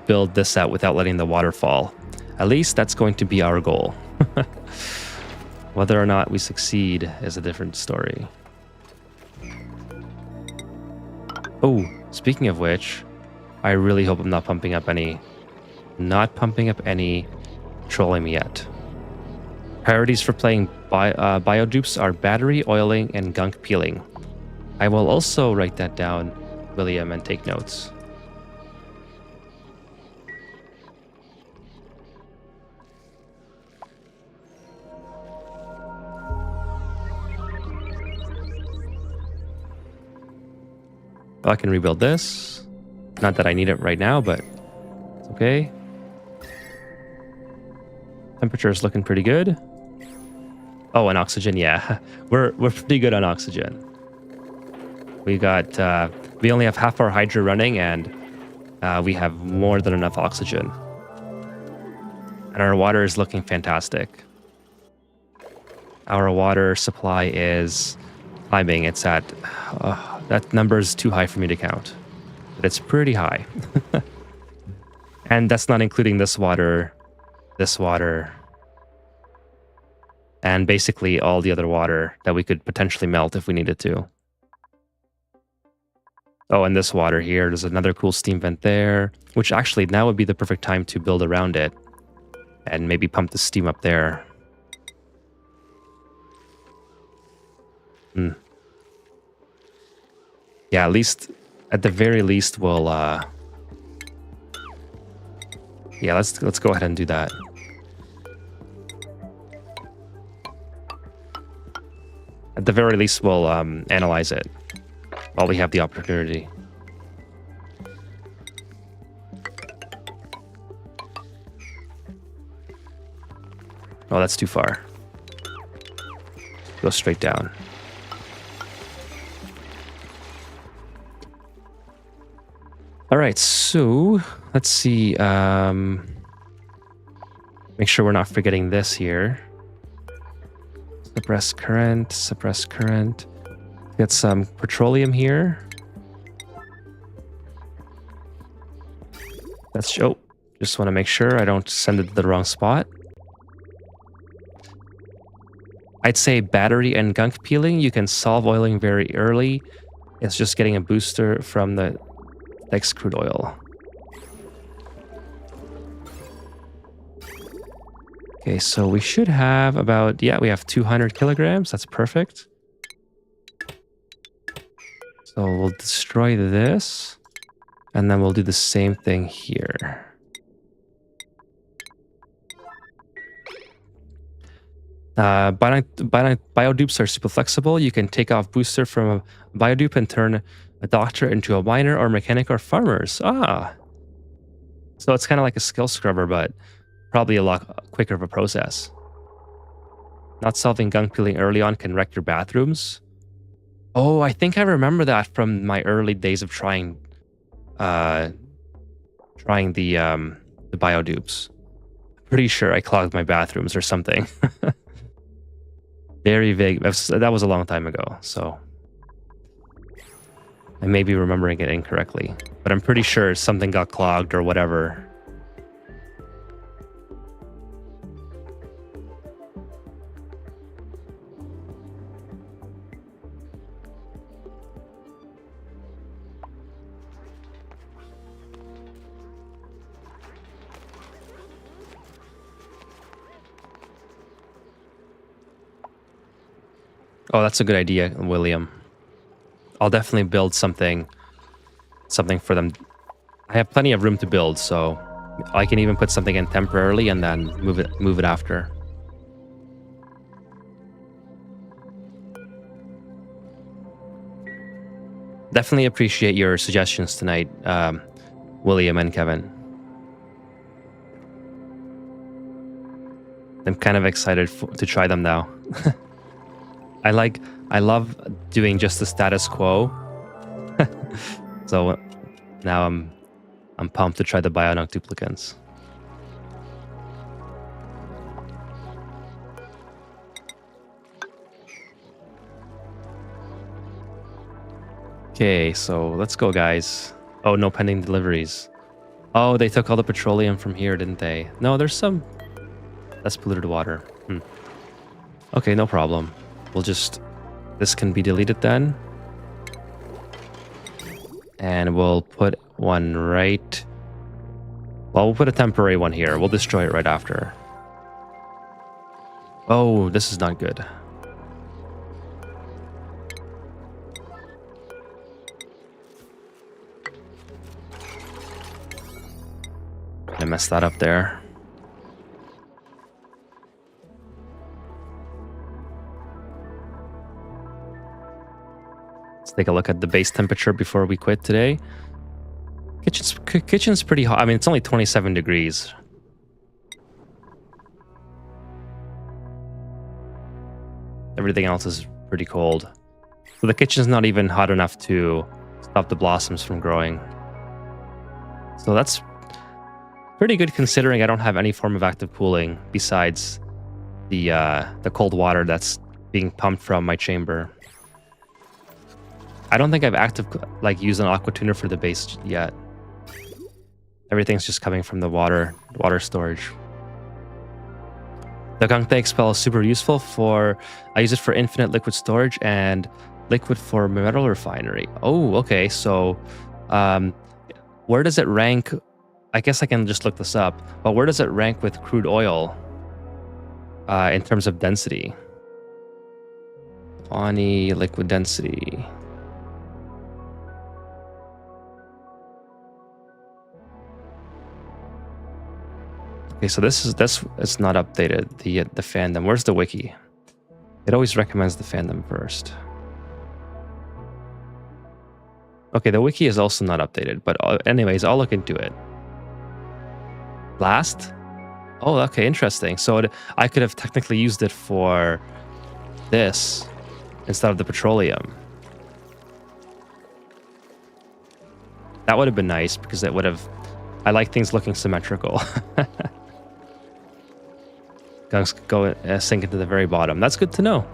build this out without letting the water fall. At least that's going to be our goal. Whether or not we succeed is a different story. Oh, speaking of which, I really hope I'm not pumping up any petroleum yet. Priorities for playing biodupes are battery, oiling, and gunk peeling. I will also write that down, William, and take notes. I can rebuild this. Not that I need it right now, but it's okay. Temperature is looking pretty good. Oh, and oxygen, yeah. We're pretty good on oxygen. We got we only have half our hydro running, and we have more than enough oxygen. And our water is looking fantastic. Our water supply is climbing. It's at that number is too high for me to count, but it's pretty high. And that's not including this water, and basically all the other water that we could potentially melt if we needed to. Oh, and this water here, there's another cool steam vent there, which actually now would be the perfect time to build around it and maybe pump the steam up there. Yeah, at the very least, we'll yeah, let's go ahead and do that. At the very least, we'll analyze it while we have the opportunity. Oh, that's too far. Go straight down. All right, so let's see. Make sure we're not forgetting this here. Suppress current, suppress current. Get some petroleum here. That's, oh, just want to make sure I don't send it to the wrong spot. I'd say battery and gunk peeling, you can solve oiling very early. It's just getting a booster from the next crude oil. Okay, so we should have about, yeah, we have 200 kilograms. That's perfect. So we'll destroy this, and then we'll do the same thing here. Biodupes are super flexible. You can take off booster from a biodupe and turn a doctor into a miner or mechanic or farmers. Ah. So it's kind of like a skill scrubber, but probably a lot quicker of a process. Not solving gunk peeling early on can wreck your bathrooms. Oh, I think I remember that from my early days of trying the biodupes. Pretty sure I clogged my bathrooms or something. Very vague. That was a long time ago, so I may be remembering it incorrectly, but I'm pretty sure something got clogged or whatever. Oh, that's a good idea, William. I'll definitely build something for them. I have plenty of room to build, so I can even put something in temporarily and then move it after. Definitely appreciate your suggestions tonight, William and Kevin. I'm kind of excited to try them now. I love doing just the status quo. So now I'm pumped to try the bionic duplicants. Okay, so let's go, guys. Oh, no pending deliveries. Oh, they took all the petroleum from here, didn't they? No, there's some... That's polluted water. Okay, no problem. We'll just... This can be deleted then. And we'll put one right... Well, we'll put a temporary one here. We'll destroy it right after. Oh, this is not good. I messed that up there. Let's take a look at the base temperature before we quit today. Kitchen's pretty hot. I mean, it's only 27 degrees. Everything else is pretty cold. So the kitchen's not even hot enough to stop the blossoms from growing. So that's pretty good considering I don't have any form of active cooling besides the cold water that's being pumped from my chamber. I don't think I've used an aqua tuner for the base yet. Everything's just coming from the water storage. The Gangte Expel is super useful I use it for infinite liquid storage and liquid for metal refinery. Oh, okay. So where does it rank? I guess I can just look this up, but where does it rank with crude oil in terms of density? Ani liquid density. Okay, so this is not updated. The fandom. Where's the wiki? It always recommends the fandom first. Okay, the wiki is also not updated, but anyways, I'll look into it. Last? Oh, okay, interesting. So I could have technically used it for this instead of the petroleum. That would have been nice because it would have... I like things looking symmetrical. Gunks go sink into the very bottom. That's good to know.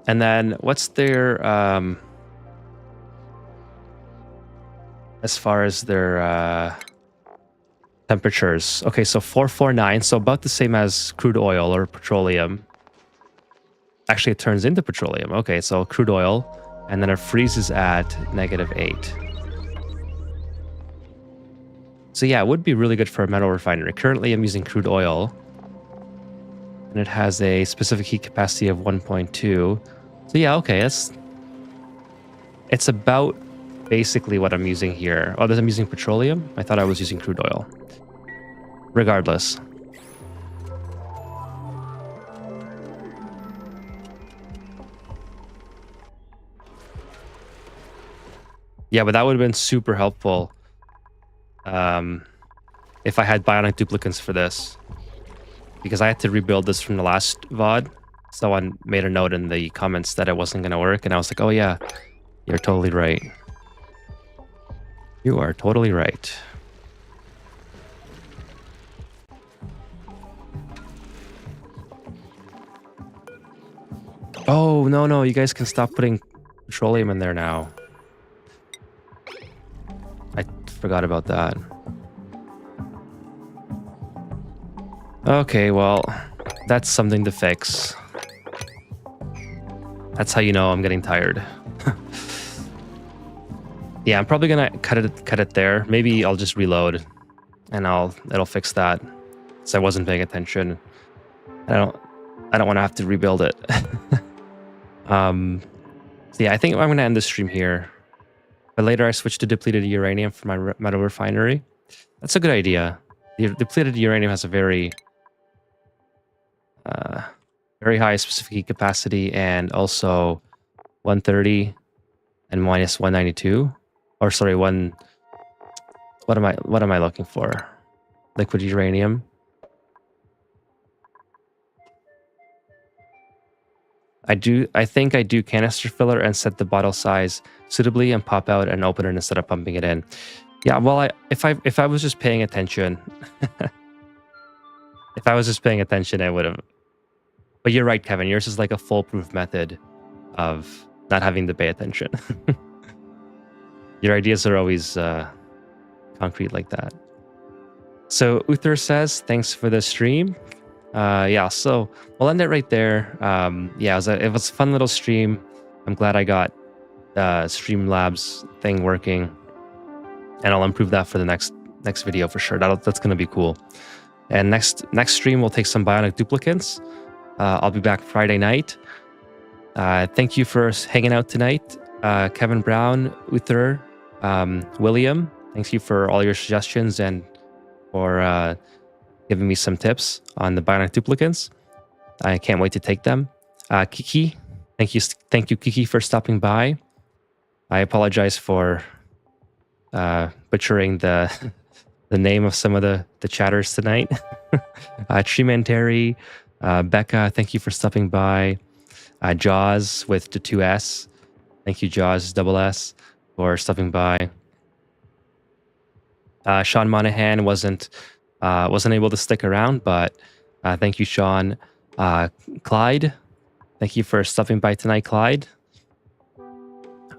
And then what's their as far as their temperatures? Okay, so 449, so about the same as crude oil or petroleum. Actually, it turns into petroleum. Okay, so crude oil, and then it freezes at -8. So yeah, it would be really good for a metal refinery. Currently, I'm using crude oil, and it has a specific heat capacity of 1.2. So yeah, okay, it's about basically what I'm using here. Oh, I'm using petroleum? I thought I was using crude oil. Regardless. Yeah, but that would have been super helpful if I had bionic duplicants for this. Because I had to rebuild this from the last VOD. Someone made a note in the comments that it wasn't going to work, and I was like, oh yeah, you're totally right. You are totally right. Oh, no, you guys can stop putting petroleum in there now. I forgot about that. Okay, well, that's something to fix. That's how you know I'm getting tired. Yeah, I'm probably gonna cut it there. Maybe I'll just reload, and it'll fix that. So I wasn't paying attention. I don't want to have to rebuild it. So yeah, I think I'm gonna end the stream here. But later I switched to depleted uranium for my metal refinery. That's a good idea. The depleted uranium has a very high specific heat capacity, and also 130 and minus 192. Or sorry, what am I looking for? Liquid uranium. I think I do canister filler and set the bottle size suitably and pop out and open it instead of pumping it in. Yeah, well, if I was just paying attention, if I was just paying attention, I would have. But you're right, Kevin. Yours is like a foolproof method of not having to pay attention. Your ideas are always concrete like that. So Uther says, thanks for the stream. Yeah, so we'll end it right there. Yeah, it was a fun little stream. I'm glad I got Streamlabs thing working, and I'll improve that for the next video for sure. That's gonna be cool. And next stream we'll take some bionic duplicates. I'll be back Friday night. Thank you for hanging out tonight, Kevin Brown, Uther, William. Thank you for all your suggestions and for giving me some tips on the bionic duplicates. I can't wait to take them. Kiki, thank you, Kiki, for stopping by. I apologize for butchering the name of some of the chatters tonight. Treeman Terry, Becca, thank you for stopping by. Jaws with the 2S, thank you, Jaws double S, for stopping by. Sean Monahan wasn't able to stick around, but thank you, Sean. Clyde, thank you for stopping by tonight, Clyde.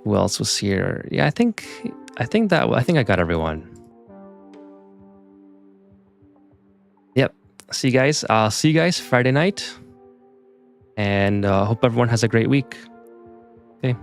Who else was here? Yeah, I think I got everyone. Yep. See you guys. I'll see you guys Friday night, and hope everyone has a great week. Okay.